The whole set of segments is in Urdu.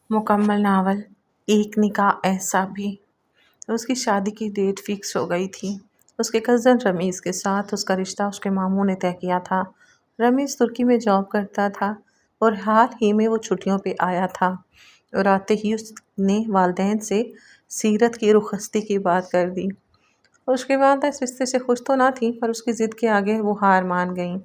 مکمل ناول ایک نکاح ایسا بھی۔ اس کی شادی کی ڈیٹ فکس ہو گئی تھی۔ اس کے کزن رمیز کے ساتھ اس کا رشتہ اس کے ماموں نے طے کیا تھا۔ رمیز ترکی میں جاب کرتا تھا اور حال ہی میں وہ چھٹیوں پہ آیا تھا اور آتے ہی اس نے والدین سے سیرت کی رخصتی کی بات کر دی۔ اس کی والدہ اس رشتے سے خوش تو نہ تھیں پر اس کی ضد کے آگے وہ ہار مان گئیں۔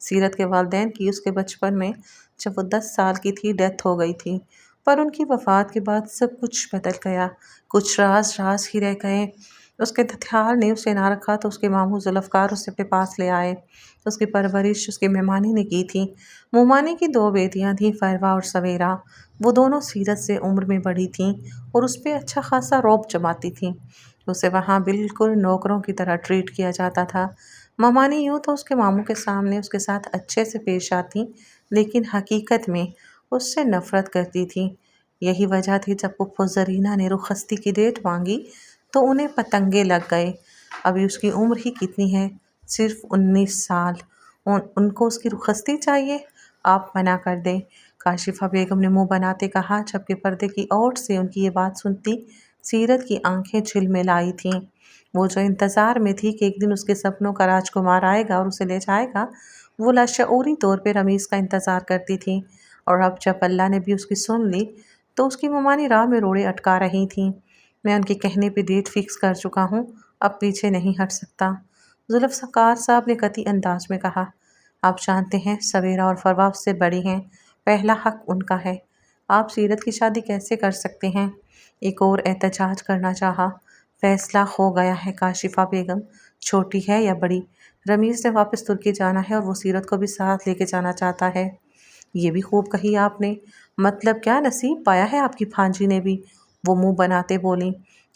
سیرت کے والدین کی اس کے بچپن میں جب وہ 10 سال کی تھی ڈیتھ ہو گئی تھی، پر ان کی وفات کے بعد سب کچھ بدل گیا۔ کچھ راز راز ہی رہ گئے۔ اس کے دھیال نے اسے نہ رکھا تو اس کے ماموں ذوالفقار اسے اپنے پاس لے آئے۔ اس کی پرورش اس کی مہمانی نے کی تھی۔ مومانی کی 2 بیٹیاں تھیں، فروا اور سویرا۔ وہ دونوں سیرت سے عمر میں بڑی تھیں اور اس پہ اچھا خاصا رعب جماتی تھیں۔ اسے وہاں بالکل نوکروں کی طرح ٹریٹ کیا جاتا تھا۔ ممانی یوں تو اس کے ماموں کے سامنے اس کے ساتھ اچھے سے پیش آتی لیکن حقیقت میں اس سے نفرت کرتی تھی۔ یہی وجہ تھی جب پھپھو زرینہ نے رخصتی کی ڈیٹ مانگی تو انہیں پتنگے لگ گئے۔ ابھی اس کی عمر ہی کتنی ہے؟ صرف 19 سال۔ ان کو اس کی رخصتی چاہیے؟ آپ منع کر دیں، کاشفہ بیگم نے منہ بناتے کہا، جبکہ پردے کی اوٹ سے ان کی یہ بات سنتی سیرت کی آنکھیں جھلملائی تھیں۔ وہ جو انتظار میں تھی کہ ایک دن اس کے سپنوں کا راجکمار آئے گا اور اسے لے جائے گا، وہ لاشعوری طور پہ رمیز کا انتظار کرتی تھی، اور اب جب اللہ نے بھی اس کی سن لی تو اس کی ممانی راہ میں روڑے اٹکا رہی تھیں۔ میں ان کے کہنے پہ ڈیٹ فکس کر چکا ہوں، اب پیچھے نہیں ہٹ سکتا، ذوالفقار صاحب نے قطعی انداز میں کہا۔ آپ جانتے ہیں سویرا اور فروا اس سے بڑی ہیں، پہلا حق ان کا ہے۔ آپ سیرت کی شادی کیسے کر سکتے ہیں؟ ایک اور احتجاج کرنا چاہا۔ فیصلہ ہو گیا ہے کاشفہ بیگم، چھوٹی ہے یا بڑی، رمیز نے واپس ترکی جانا ہے اور وہ سیرت کو بھی ساتھ لے کے جانا چاہتا ہے۔ یہ بھی خوب کہی آپ نے، مطلب کیا نصیب پایا ہے آپ کی بھانجی نے بھی؟ وہ منہ بناتے بولیں۔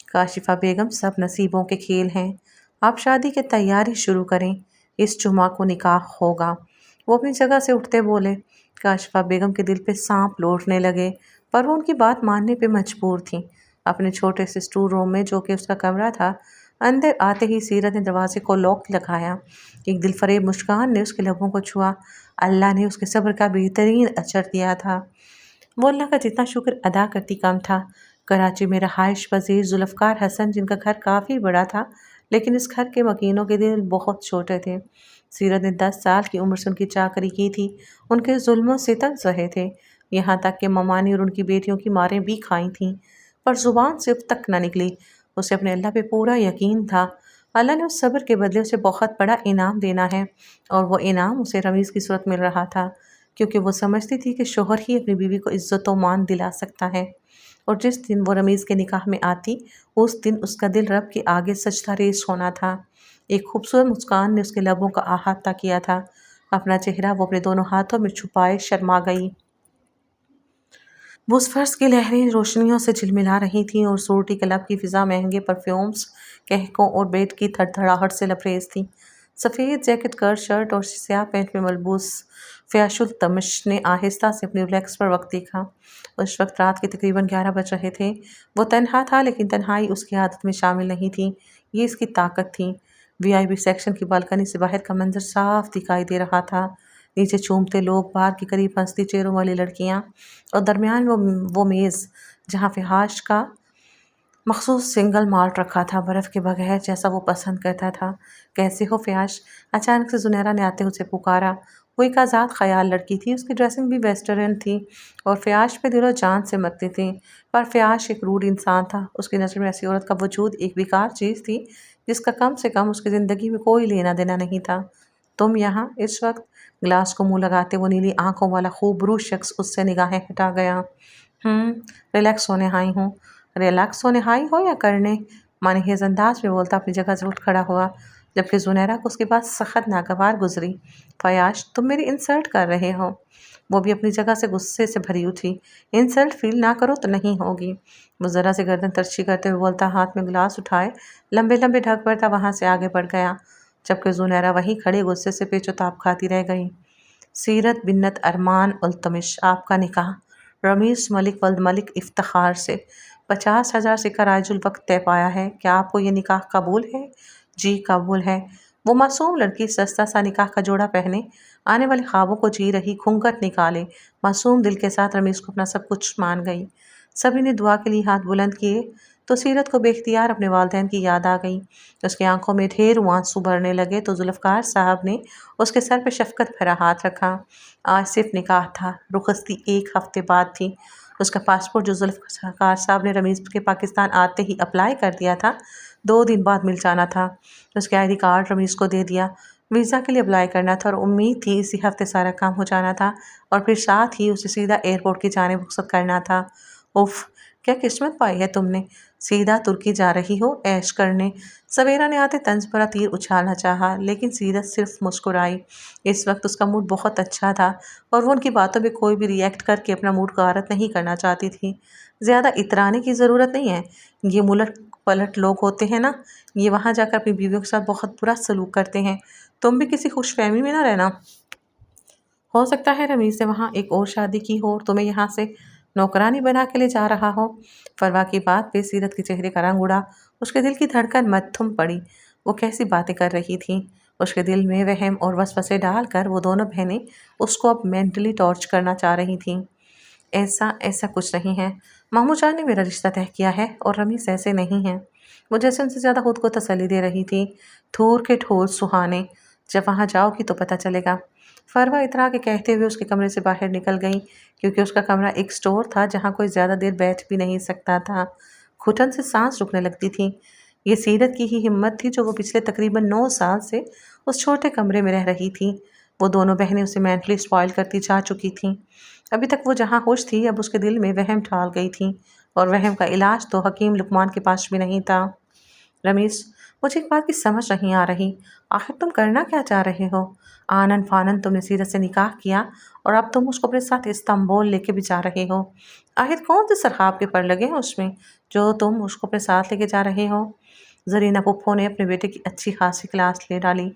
کاشفہ بیگم سب نصیبوں کے کھیل ہیں، آپ شادی کی تیاری شروع کریں، اس جمعہ کو نکاح ہوگا۔ وہ اپنی جگہ سے اٹھتے بولے۔ کاشفہ بیگم کے دل پہ سانپ لوٹنے لگے پر وہ ان کی بات ماننے پہ مجبور تھیں۔ اپنے چھوٹے سے اسٹور روم میں جو کہ اس کا کمرہ تھا، اندر آتے ہی سیرت نے دروازے کو لاک لگایا۔ ایک دل فریب مسکان نے اس کے لبوں کو چھوا۔ اللہ نے اس کے صبر کا بہترین اجر دیا تھا۔ وہ اللہ کا جتنا شکر ادا کرتی کم تھا۔ کراچی میں رہائش پذیر ذوالفقار حسن، جن کا گھر کافی بڑا تھا لیکن اس گھر کے مکینوں کے دل بہت چھوٹے تھے۔ سیرت نے 10 سال کی عمر سے ان کی چاکری کی تھی، ان کے ظلم و ستم سہے تھے، یہاں تک کہ ممانی اور ان کی بیٹیوں کی ماریں بھی کھائی تھیں، پر زبان سے اب تک نہ نکلی۔ اسے اپنے اللہ پہ پورا یقین تھا، اللہ نے اس صبر کے بدلے اسے بہت بڑا انعام دینا ہے، اور وہ انعام اسے رمیز کی صورت مل رہا تھا، کیونکہ وہ سمجھتی تھی کہ شوہر ہی اپنی بیوی کو عزت و مان دلا سکتا ہے، اور جس دن وہ رمیز کے نکاح میں آتی اس دن اس کا دل رب کے آگے سجدہ ریز ہونا تھا۔ ایک خوبصورت مسکان نے اس کے لبوں کا احاطہ کیا تھا، اپنا چہرہ وہ اپنے دونوں ہاتھوں میں چھپائے شرما گئی۔ بوسفورس کی لہریں روشنیوں سے جھلملا رہی تھیں اور سورٹی کلب کی فضا مہنگے پرفیومز، قہقہوں اور بیٹ کی تھڑ تھڑاہٹ سے لبریز تھی۔ سفید جیکٹ، کرٹ شرٹ اور سیاہ پینٹ میں ملبوس فیاش التمش نے آہستہ سے اپنی رولیکس پر وقت دیکھا۔ اس وقت رات کے تقریباً 11 بج رہے تھے۔ وہ تنہا تھا لیکن تنہائی اس کی عادت میں شامل نہیں تھی، یہ اس کی طاقت تھی۔ وی آئی پی سیکشن کی بالکنی سے باہر کا منظر صاف دکھائی دے رہا تھا، نیچے چومتے لوگ، بار کے قریب ہنستی چہروں والی لڑکیاں، اور درمیان وہ میز جہاں فحاش کا مخصوص سنگل مالٹ رکھا تھا، برف کے بغیر، جیسا وہ پسند کرتا تھا۔ کیسے ہو فحاش؟ اچانک سے زنیرہ نے آتے اسے پکارا۔ وہ ایک آزاد خیال لڑکی تھی، اس کی ڈریسنگ بھی ویسٹرن تھی اور فحاش پہ دل و جان سے مرتی تھی، پر فحاش ایک روڈ انسان تھا۔ اس کی نظر میں ایسی عورت کا وجود ایک بیکار چیز تھی جس کا کم سے کم اس کی زندگی میں کوئی لینا دینا نہیں تھا۔ تم یہاں اس وقت؟ گلاس کو منہ لگاتے وہ نیلی آنکھوں والا خوبرو شخص اس سے نگاہیں ہٹا گیا۔ ریلیکس ہونے آئی ہوں۔ ریلیکس ہونے آئی ہو یا کرنے؟ مانحیز انداز میں بولتا اپنی جگہ سے اٹھ کھڑا ہوا، جبکہ زنیرہ کو اس کی بات سخت ناگوار گزری۔ فحاش، تم میری انسلٹ کر رہے ہو۔ وہ بھی اپنی جگہ سے غصے سے بھری اٹھی۔ انسلٹ فیل نہ کرو تو نہیں ہوگی۔ وہ ذرا سے گردن ترچھی کرتے ہوئے بولتا ہاتھ میں گلاس اٹھائے لمبے لمبے ڈھک بھرتا وہاں سے آگے بڑھ گیا، جبکہ زنیرہ وہیں کھڑی غصے سے پیچ و تاب کھاتی رہ گئی۔ سیرت بنت ارمان التمش، آپ کا نکاح رمیز ملک ولد ملک افتخار سے 50,000 سکہ رائج الوقت طے پایا ہے، کیا آپ کو یہ نکاح قبول ہے؟ جی قبول ہے۔ وہ معصوم لڑکی سستا سا نکاح کا جوڑا پہنے آنے والے خوابوں کو جی رہی، گھونگھٹ نکالے معصوم دل کے ساتھ رمیز کو اپنا سب کچھ مان گئی۔ سبھی نے دعا کے لیے ہاتھ بلند کیے تو سیرت کو بے اختیار اپنے والدین کی یاد آ گئی۔ اس کی آنکھوں میں ڈھیروں آنسو بھرنے لگے تو ذوالفقار صاحب نے اس کے سر پہ شفقت بھرا ہاتھ رکھا۔ آج صرف نکاح تھا، رخصتی 1 ہفتے بعد تھی۔ اس کا پاسپورٹ جو ذوالفقار صاحب نے رمیز کے پاکستان آتے ہی اپلائی کر دیا تھا، 2 دن بعد مل جانا تھا۔ اس کے ID کارڈ رمیز کو دے دیا۔ ویزا کے لیے اپلائی کرنا تھا اور امید تھی اسی ہفتے سارا کام ہو جانا تھا اور پھر ساتھ ہی اسے سیدھا ایئرپورٹ کی جانب رخصت کرنا تھا۔ اف، کیا قسمت پائی ہے تم نے، سیدھا ترکی جا رہی ہو عیش کرنے۔ سویرا نے آتے طنز بھرا تیر اچھالنا چاہا لیکن سیرت صرف مسکرائی۔ اس وقت اس کا موڈ بہت اچھا تھا اور وہ ان کی باتوں پہ کوئی بھی ری ایکٹ کر کے اپنا موڈ غارت نہیں کرنا چاہتی تھی۔ زیادہ اترانے کی ضرورت نہیں ہے، یہ ملٹ پلٹ لوگ ہوتے ہیں نا، یہ وہاں جا کر اپنی بیویوں کے ساتھ بہت برا سلوک کرتے ہیں۔ تم بھی کسی خوش فہمی میں نہ رہنا۔ ہو سکتا ہے رمیز نے وہاں ایک اور شادی کی ہو اور تمہیں یہاں سے نوکرانی بنا کے لے جا رہا ہو۔ فروا کی بات پہ سیرت کے چہرے کا رنگ اڑا، اس کے دل کی دھڑکن مدھم پڑی۔ وہ کیسی باتیں کر رہی تھی؟ اس کے دل میں وہم اور وسوسے ڈال کر وہ دونوں بہنیں اس کو اب مینٹلی ٹارچر کرنا چاہ رہی تھیں۔ ایسا کچھ نہیں ہے، مامو جان نے میرا رشتہ طے کیا ہے اور رمیز ایسے نہیں ہے۔ وہ جیسے ان سے زیادہ خود کو تسلی دے رہی تھی۔ تھور کے ٹھور سہانے، جب وہاں جاؤ گی تو پتہ چلے گا۔ فروا اترا کے کہتے ہوئے اس کے کمرے سے باہر نکل گئی کیونکہ اس کا کمرہ ایک سٹور تھا جہاں کوئی زیادہ دیر بیٹھ بھی نہیں سکتا تھا۔ گھٹن سے سانس رکنے لگتی تھی۔ یہ سیرت کی ہی ہمت تھی جو وہ پچھلے تقریباً 9 سال سے اس چھوٹے کمرے میں رہ رہی تھی۔ وہ دونوں بہنیں اسے مینٹلی اسپائل کرتی جا چکی تھیں۔ ابھی تک وہ جہاں خوش تھی اب اس کے دل میں وہم ڈھال گئی تھیں اور وہم کا علاج تو حکیم لقمان کے پاس بھی نہیں تھا۔ رمیز، مجھے ایک بات کی سمجھ نہیں آ رہی، آخر تم کرنا کیا چاہ رہے ہو؟ آنن فانن تم نے سیرت سے نکاح کیا اور اب تم اس کو اپنے ساتھ استنبول لے کے بھی جا رہے ہو۔ آخر کون سے سرخاب کے پر لگے ہیں اس میں جو تم اس کو اپنے ساتھ لے کے جا رہے ہو؟ زرینہ پھپھو نے اپنے بیٹے کی اچھی خاصی کلاس لے ڈالی۔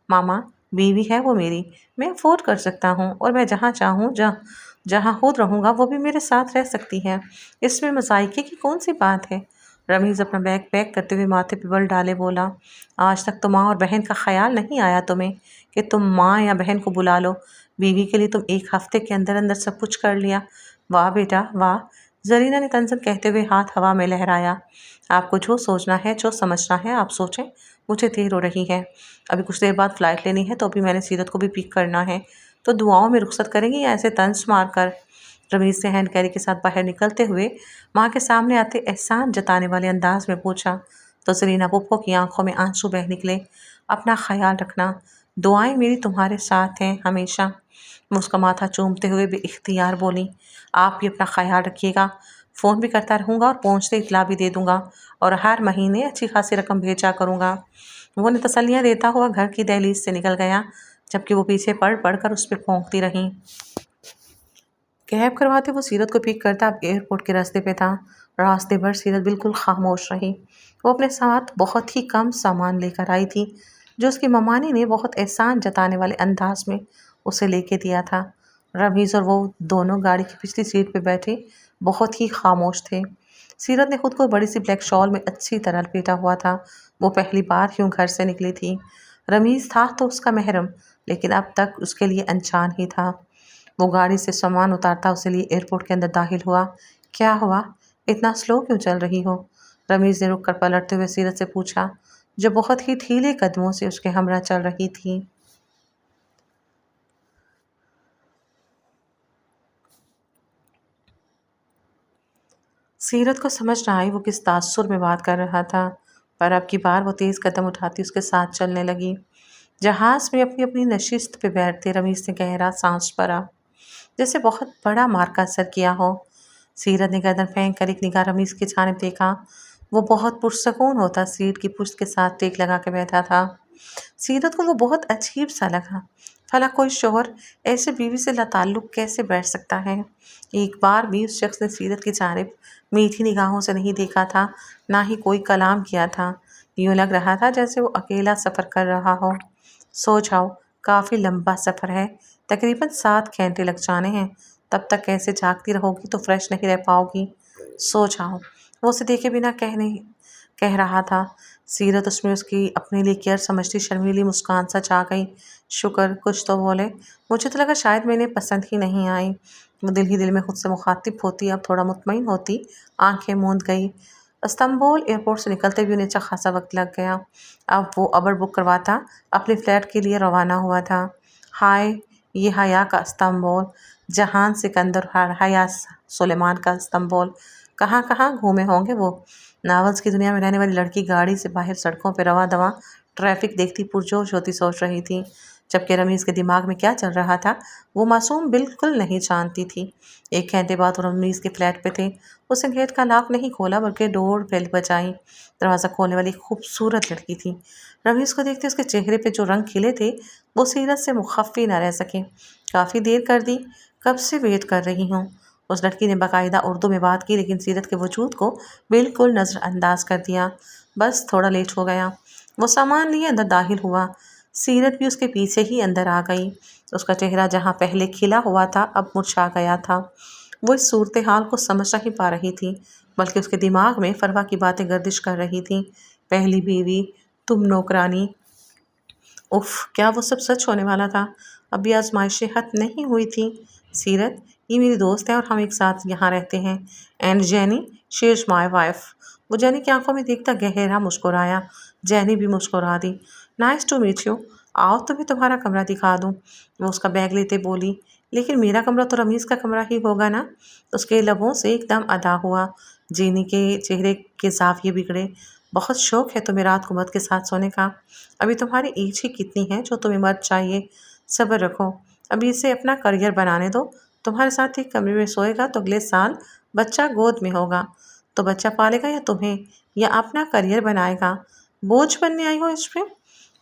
ماما، بیوی ہے وہ میری، میں افورڈ کر سکتا ہوں اور میں جہاں چاہوں جہاں خود رہوں گا وہ بھی میرے ساتھ رہ سکتی ہے، اس میں مذائقے کی کون سی بات ہے؟ رمیز اپنا بیگ پیک کرتے ہوئے ماتھے پہ بل ڈالے بولا، آج تک تو ماں اور بہن کا خیال نہیں آیا تمہیں کہ تم ماں یا بہن کو بلا لو، بیوی کے لیے تم 1 ہفتے کے اندر اندر سب کچھ کر لیا۔ واہ بیٹا واہ، زرینہ نے تنزن کہتے ہوئے ہاتھ ہوا میں لہرایا۔ آپ کو جو سوچنا ہے جو سمجھنا ہے آپ سوچیں، مجھے دیر ہو رہی ہے، ابھی کچھ دیر بعد فلائٹ لینی ہے تو ابھی میں نے سیرت کو بھی پک کرنا ہے، تو دعاؤں میں رخصت کریں گی یا ایسے طنز مار کر؟ رمیز سے ہینڈ کیری کے ساتھ باہر نکلتے ہوئے ماں کے سامنے آتے احسان جتانے والے انداز میں پوچھا تو زرینہ پھپھو کی آنکھوں میں آنسو بہہ نکلے۔ اپنا خیال رکھنا، دعائیں میری تمہارے ساتھ ہیں ہمیشہ، وہ اس کا ماتھا چومتے ہوئے بے اختیار بولی۔ آپ بھی اپنا خیال رکھیے گا، فون بھی کرتا رہوں گا اور پہنچتے اطلاع بھی دے دوں گا اور ہر مہینے اچھی خاصی رقم بھیجا کروں گا۔ وہ نے تسلیاں دیتا ہوا گھر کی دہلیز سے نکل گیا جبکہ وہ پیچھے پڑ کر اس پہ پھونکتی رہیں۔ کیب کرواتے وہ سیرت کو پک کرتا اب ایئرپورٹ کے راستے پہ تھا۔ راستے بھر سیرت بالکل خاموش رہی۔ وہ اپنے ساتھ بہت ہی کم سامان لے کر آئی تھی جو اس کی ممانی نے بہت احسان جتانے والے انداز میں اسے لے کے دیا تھا۔ رمیز اور وہ دونوں گاڑی کی پچھلی سیٹ پہ بیٹھے بہت ہی خاموش تھے۔ سیرت نے خود کو بڑی سی بلیک شال میں اچھی طرح لپیٹا ہوا تھا۔ وہ پہلی بار کیوں گھر سے نکلی تھی۔ رمیز تھا تو اس کا محرم لیکن اب تک اس کے لیے انجان ہی تھا۔ وہ گاڑی سے سامان اتارتا اسے لیے ایئرپورٹ کے اندر داخل ہوا۔ کیا ہوا؟ اتنا سلو کیوں چل رہی ہو؟ رمیز نے رک کر پلٹتے ہوئے سیرت سے پوچھا جو بہت ہی ڈھیلے قدموں سے اس کے ہمراہ چل رہی تھی۔ سیرت کو سمجھ نہ آئی وہ کس تاثر میں بات کر رہا تھا، پر اب کی بار وہ تیز قدم اٹھاتی اس کے ساتھ چلنے لگی۔ جہاز میں اپنی اپنی نشست پہ بیٹھتے رمیز نے گہرا سانس بھرا جیسے بہت بڑا مارکا اثر کیا ہو۔ سیرت نے گردن پھینک کر ایک نگاہ رمیز کی جانب دیکھا۔ وہ بہت پرسکون ہوتا سیٹ کی پشت کے ساتھ ٹیک لگا کے بیٹھا تھا۔ سیرت کو وہ بہت عجیب سا لگا۔ بھلا کوئی شوہر ایسے بیوی سے لاتعلق کیسے بیٹھ سکتا ہے؟ ایک بار بھی اس شخص نے سیرت کی جانب میٹھی نگاہوں سے نہیں دیکھا تھا، نہ ہی کوئی کلام کیا تھا۔ یوں لگ رہا تھا جیسے وہ اکیلا سفر کر رہا ہو۔ سو جاؤ، کافی لمبا سفر ہے، تقریباً 7 گھنٹے لگ جانے ہیں، تب تک کیسے جاگتی رہو گی تو فریش نہیں رہ پاؤ گی، سو جاؤ، وہ اسے دیکھے بنا کہہ رہا تھا۔ سیرت اس میں اس کی اپنے لیے کیئر سمجھتی شرمیلی مسکان سا چاہ گئی۔ شکر، کچھ تو بولے۔ مجھے تو لگا شاید میں انہیں پسند ہی نہیں آئی۔ وہ دل ہی دل میں خود سے مخاطب ہوتی، اب تھوڑا مطمئن ہوتی، آنکھیں موند گئی۔ استنبول ایئرپورٹ سے نکلتے بھی انہیں اچھا خاصا وقت لگ گیا۔ اب وہ ابر بک کرواتا اپنے فلیٹ کے لیے روانہ ہوا تھا۔ ہائے، یہ حیا کا استنبول، جہان سکندر حیا سلیمان کا استنبول، کہاں کہاں گھومے ہوں گے وہ۔ ناولز کی دنیا میں رہنے والی لڑکی گاڑی سے باہر سڑکوں پہ رواں دواں ٹریفک دیکھتی پرجوش ہوتی سوچ رہی تھی، جبکہ رمیز کے دماغ میں کیا چل رہا تھا وہ معصوم بالکل نہیں جانتی تھی۔ ایک گھنٹے بعد وہ رمیز کے فلیٹ پہ تھے۔ اس نے گیٹ کا لاک نہیں کھولا بلکہ ڈور بیل بجائی۔ دروازہ کھولنے والی خوبصورت لڑکی تھی۔ رمیز کو دیکھتے اس کے چہرے پہ جو رنگ کھلے تھے وہ سیرت سے مخفی نہ رہ سکے۔ کافی دیر کر دی، کب سے ویٹ کر رہی ہوں۔ اس لڑکی نے باقاعدہ اردو میں بات کی لیکن سیرت کے وجود کو بالکل نظر انداز کر دیا۔ بس تھوڑا لیٹ ہو گیا۔ وہ سامان لیے اندر داخل ہوا۔ سیرت بھی اس کے پیچھے ہی اندر آ گئی۔ اس کا چہرہ جہاں پہلے کھلا ہوا تھا اب مرجھا گیا تھا۔ وہ اس صورتحال کو سمجھ نہیں پا رہی تھی بلکہ اس کے دماغ میں فروا کی باتیں گردش کر رہی تھیں۔ پہلی بیوی، تم نوکرانی، اف، کیا وہ سب سچ ہونے والا تھا؟ ابھی آزمائشیں ختم نہیں ہوئی تھیں۔ سیرت، یہ میری دوست ہے اور ہم ایک ساتھ یہاں رہتے ہیں۔ And genie, she is my wife. وہ جینی کی آنکھوں میں دیکھتا گہرا مسکرایا۔ جینی بھی مسکرا دی۔ نائس ٹو میٹ یو، آؤ تمہیں تمہارا کمرہ دکھا دوں۔ وہ اس کا بیگ لیتے بولی، لیکن میرا کمرہ تو رمیز کا کمرہ ہی ہوگا نا؟ اس کے لبوں سے ایک دم ادا ہوا۔ جینی کے چہرے کے زاویے بگڑے۔ بہت شوق ہے تمہیں رات کو مرد کے ساتھ سونے کا؟ ابھی تمہاری ایج ہی کتنی ہے جو تمہیں مرد چاہیے؟ صبر رکھو، ابھی اسے اپنا کریئر بنانے دو۔ تمہارے ساتھ ایک کمرے میں سوئے گا تو اگلے سال بچہ گود میں ہوگا۔ تو بچہ پالے گا یا تمہیں، یا اپنا کریئر بنائے گا؟ بوجھ بننے آئی ہو اس پہ؟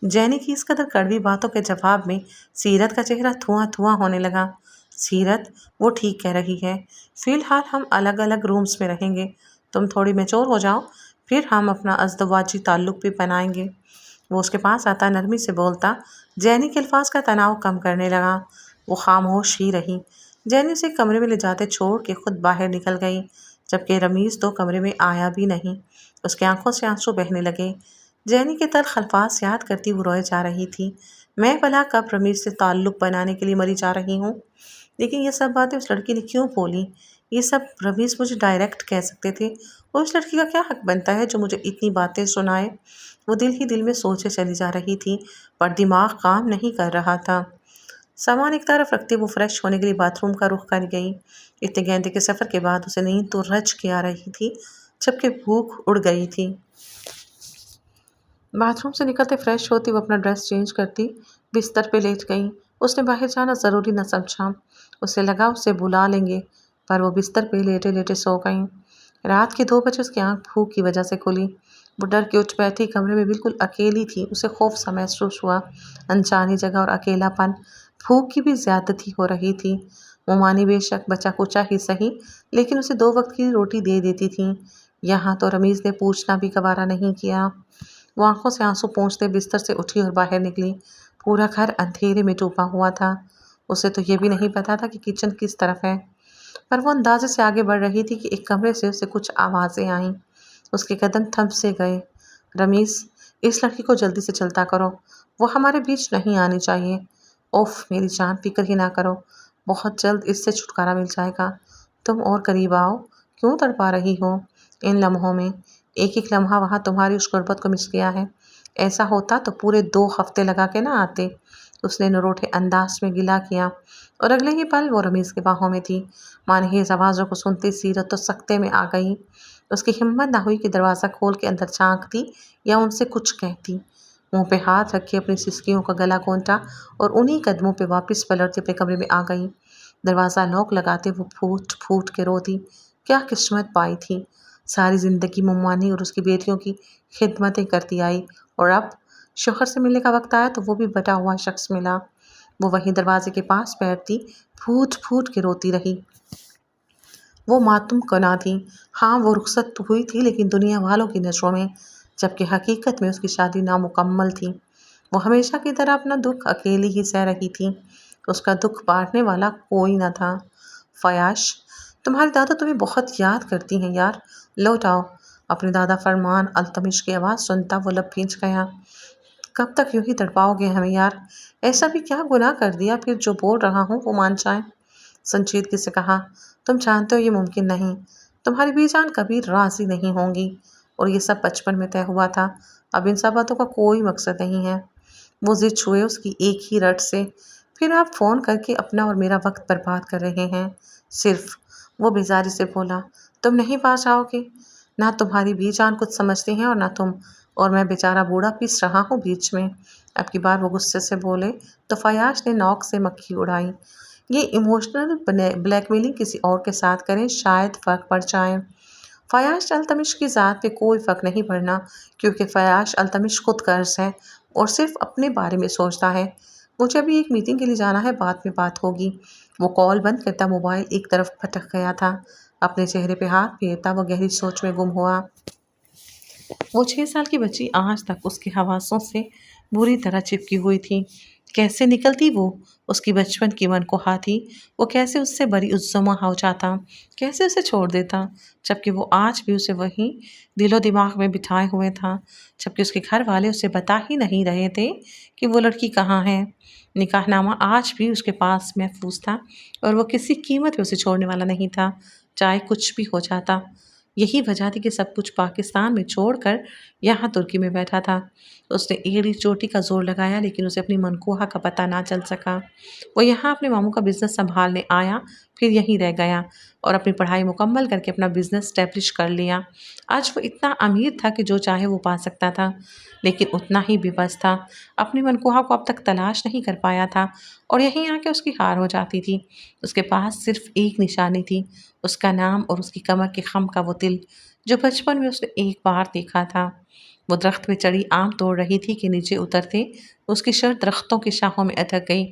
جینی کی اس قدر کڑوی باتوں کے جواب میں سیرت کا چہرہ دھواں دھواں ہونے لگا۔ سیرت، وہ ٹھیک کہہ رہی ہے، فی الحال ہم الگ الگ رومز میں رہیں گے۔ تم تھوڑی میچور ہو جاؤ، پھر ہم اپنا ازدواجی تعلق بھی بنائیں گے۔ وہ اس کے پاس آتا، نرمی سے بولتا۔ جینی کے الفاظ کا تناؤ کم کرنے لگا۔ وہ خاموش ہی رہی۔ جینی اسے کمرے میں لے جاتے چھوڑ کے خود باہر نکل گئی، جبکہ رمیز تو کمرے میں آیا بھی نہیں۔ اس کی آنکھوں سے آنسو بہنے لگے۔ جینی کے تلخ الفاظ یاد کرتی وہ روئے جا رہی تھی۔ میں بھلا کب رمیز سے تعلق بنانے کے لیے مری جا رہی ہوں؟ لیکن یہ سب باتیں اس لڑکی نے کیوں بولی؟ یہ سب رمیز مجھے ڈائریکٹ کہہ سکتے تھے، اور اس لڑکی کا کیا حق بنتا ہے جو مجھے اتنی باتیں سنائے؟ وہ دل ہی دل میں سوچے چلی جا رہی تھی پر دماغ کام نہیں کر رہا تھا۔ سامان ایک طرف رکھتے وہ فریش ہونے کے لیے باتھ روم کا رخ کر گئی۔ اتنے گھنٹے کے سفر کے بعد اسے نیند تو رج کے آ رہی تھی جبکہ بھوک اڑ گئی تھی۔ باتھ روم سے نکلتے فریش ہوتی وہ اپنا ڈریس چینج کرتی بستر پہ لیٹ گئی۔ اس نے باہر جانا ضروری نہ سمجھا۔ اسے لگا اسے بلا لیں گے، پر وہ بستر پہ لیٹے لیٹے سو گئیں۔ رات کے 2 بجے اس کی آنکھ بھوک کی وجہ سے کھلی۔ وہ ڈر کے اٹھ بیٹھی، کمرے میں بالکل اکیلی تھی۔ اسے خوف سا محسوس ہوا، انجانی جگہ اور اکیلا پن۔ بھوک کی بھی زیادتی ہو رہی تھی۔ وہ مانی بے شک بچا کچا ہی سہی لیکن اسے 2 وقت کی روٹی دے دیتی تھیں۔ یہاں تو رمیز نے پوچھنا بھی گوارا نہیں کیا۔ وہ آنکھوں سے آنسو پونچھتے بستر سے اٹھی اور باہر نکلی۔ پورا گھر اندھیرے میں ڈوبا ہوا تھا۔ اسے تو یہ بھی نہیں پتا تھا کہ کچن کس طرف ہے، پر وہ اندازے سے آگے بڑھ رہی تھی کہ ایک کمرے سے اسے کچھ آوازیں آئیں۔ اس کے قدم تھم سے گئے۔ رمیز، اس لڑکی کو جلدی سے چلتا کرو، وہ ہمارے بیچ نہیں آنی چاہیے۔ اوف میری جان، فکر ہی نہ کرو، بہت جلد اس سے چھٹکارا مل جائے گا۔ تم اور قریب آؤ، کیوں تڑپا رہی ہو؟ ان لمحوں میں ایک ایک لمحہ وہاں تمہاری اس غربت کو مس گیا ہے۔ ایسا ہوتا تو پورے 2 ہفتے لگا کے نہ آتے۔ اس نے نروٹھے انداز میں گلا کیا اور اگلے ہی پل وہ رمیز کے باہوں میں تھی۔ مانہیز آوازوں کو سنتے سیرت تو سکتے میں آ گئی۔ اس کی ہمت نہ ہوئی کہ دروازہ کھول کے اندر جھانکتی یا ان سے کچھ کہتی۔ منہ پہ ہاتھ رکھ کے اپنی سسکیوں کا گلا گھونٹا اور انہی قدموں پہ واپس پلٹتے اپنے کمرے میں آ گئی۔ دروازہ لاک لگاتے وہ پھوٹ پھوٹ کے روتی۔ کیا قسمت پائی تھی، ساری زندگی ممانی اور اس کی بیٹیوں کی خدمتیں کرتی آئی، اور اب شوہر سے ملنے کا وقت آیا تو وہ بھی بٹا ہوا شخص ملا۔ وہ وہیں دروازے کے پاس بیٹھتی پھوٹ پھوٹ کے روتی رہی۔ وہ ماتم کنا تھی۔ ہاں وہ رخصت تو ہوئی تھی لیکن دنیا والوں کی نظروں میں، جبکہ حقیقت میں اس کی شادی نامکمل تھی۔ وہ ہمیشہ کی طرح اپنا دکھ اکیلی ہی سہ رہی تھی۔ اس کا دکھ بانٹنے والا کوئی نہ تھا۔ فیاض، تمہاری دادا تمہیں بہت یاد کرتی ہیں یار، لوٹ آؤ، اپنے دادا فرمان التمش کی آواز سنتا وہ لب بھینچ گیا۔ کب تک یوں ہی تڑپاؤ گے ہمیں یار؟ ایسا بھی کیا گناہ کر دیا پھر جو بول رہا ہوں وہ مان جائیں؟ سنجیدگی سے کہا۔ تم جانتے ہو یہ ممکن نہیں، تمہاری بی جان کبھی راضی نہیں ہوں گی، اور یہ سب بچپن میں طے ہوا تھا، اب ان سب باتوں کا کوئی مقصد نہیں ہے۔ وہ ضد چھوئے اس کی ایک ہی رٹ سے۔ پھر آپ فون کر کے اپنا اور میرا وقت برباد کر رہے ہیں صرف۔ وہ بیزاری سے بولا۔ تم نہیں باز آؤ گے؟ نہ تمہاری بی جان کچھ سمجھتی ہیں اور نہ تم، اور میں بیچارہ بوڑھا پس رہا ہوں بیچ میں۔ اب کی بار وہ غصے سے بولے تو فیاض نے نوک سے مکھی اڑائی۔ یہ ایموشنل بلیک میلنگ کسی اور کے ساتھ کریں شاید فرق پڑ جائے۔ فیاض التمش کی ذات پہ کوئی فرق نہیں پڑنا، کیونکہ فیاض التمش خود غرض ہے اور صرف اپنے بارے میں سوچتا ہے۔ مجھے ابھی ایک میٹنگ کے لیے جانا ہے، بعد میں بات ہوگی۔ وہ کال بند کرتا موبائل ایک طرف پھٹک گیا تھا۔ اپنے چہرے پہ ہاتھ پھیرتا وہ گہری سوچ میں گم ہوا۔ وہ 6 سال کی بچی آج تک اس کے حواسوں سے بری طرح چپکی ہوئی تھی۔ کیسے نکلتی وہ اس کی بچپن کی منقوہ تھی، وہ کیسے اس سے بری الزمہ ہو جاتا، کیسے اسے چھوڑ دیتا، جبکہ وہ آج بھی اسے وہی دل و دماغ میں بٹھائے ہوئے تھا، جبکہ اس کے گھر والے اسے بتا ہی نہیں رہے تھے کہ وہ لڑکی کہاں ہے۔ نکاح نامہ آج بھی اس کے پاس محفوظ تھا اور وہ کسی قیمت پہ اسے چھوڑنے والا نہیں تھا، چاہے کچھ بھی ہو جاتا۔ یہی وجہ تھی کہ سب کچھ پاکستان میں چھوڑ کر یہاں ترکی میں بیٹھا تھا۔ اس نے ایڑی چوٹی کا زور لگایا لیکن اسے اپنی منقوہ کا پتہ نہ چل سکا۔ وہ یہاں اپنے ماموں کا بزنس سنبھالنے آیا، پھر یہیں رہ گیا اور اپنی پڑھائی مکمل کر کے اپنا بزنس اسٹیبلش کر لیا۔ آج وہ اتنا امیر تھا کہ جو چاہے وہ پا سکتا تھا، لیکن اتنا ہی بے بس تھا۔ اپنی منقوہ کو اب تک تلاش نہیں کر پایا تھا اور یہیں آ کے اس کی ہار ہو جاتی تھی۔ اس کے پاس صرف ایک نشانی تھی، اس کا نام اور اس کی کمر کے خم کا وہ تل جو بچپن میں اس نے ایک بار دیکھا تھا۔ وہ درخت پہ چڑھی آم توڑ رہی تھی کہ نیچے اترتے اس کی شرٹ درختوں کی شاخوں میں اتھک گئی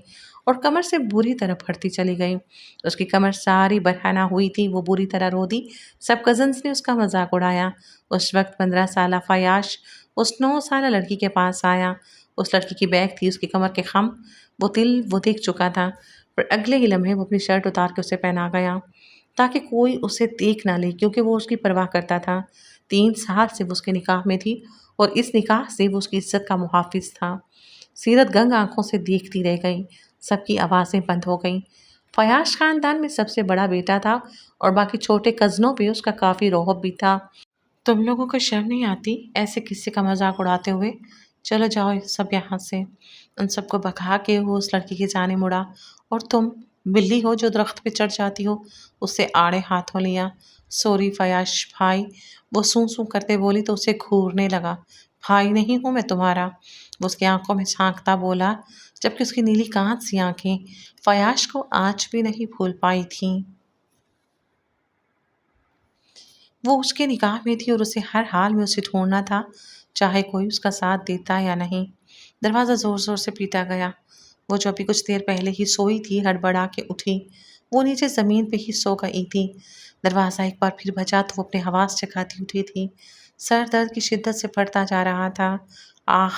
اور کمر سے بری طرح پھٹتی چلی گئی۔ اس کی کمر ساری برہنہ ہوئی تھی، وہ بری طرح رو دی۔ سب کزنز نے اس کا مذاق اڑایا۔ اس وقت 15 سالہ فیاض اس 9 سالہ لڑکی کے پاس آیا۔ اس لڑکی کی بیگ تھی، اس کی کمر کے خم، وہ تل وہ دیکھ چکا تھا، پر اگلے ہی لمحے وہ اپنی شرٹ اتار کے اسے پہنا گیا تاکہ کوئی اسے دیکھ نہ لے، کیونکہ وہ اس کی پرواہ کرتا تھا۔ 3 سال سے وہ اس کے نکاح میں تھی اور اس نکاح سے وہ اس کی عزت کا محافظ تھا۔ سیرت گنگ آنکھوں سے دیکھتی رہ گئی۔ سب کی آوازیں بند ہو گئیں۔ فیاض خاندان میں سب سے بڑا بیٹا تھا اور باقی چھوٹے کزنوں پہ اس کا کافی رعب بھی تھا۔ تم لوگوں کو شرم نہیں آتی ایسے کسی کا مذاق اڑاتے ہوئے؟ چلو جاؤ سب یہاں سے۔ ان سب کو بھگا کے وہ اس لڑکی کی جانب مڑا۔ اور تم بلی ہو جو درخت پہ چڑھ جاتی ہو؟ اسے آڑے ہاتھوں لیا۔ سوری فیاض بھائی، وہ سوں سوں کرتے بولی تو اسے گھورنے لگا۔ بھائی نہیں ہوں میں تمہارا، وہ اس کی آنکھوں میں جھانکتا بولا، جبکہ اس کی نیلی کانچ سی آنکھیں فیاض کو آج بھی نہیں بھول پائی تھیں۔ وہ اس کے نکاح میں تھی اور اسے ہر حال میں اسے ڈھونڈنا تھا، چاہے کوئی اس کا ساتھ دیتا یا نہیں۔ دروازہ زور زور سے پیٹا گیا۔ وہ جو ابھی کچھ دیر پہلے ہی سوئی تھی ہڑبڑا کے اٹھی۔ وہ نیچے زمین پہ ہی سو گئی تھی۔ دروازہ ایک بار پھر بجا تو وہ اپنے حواس جگاتی اٹھی تھی۔ سر درد کی شدت سے پھٹتا جا رہا تھا۔ آہ!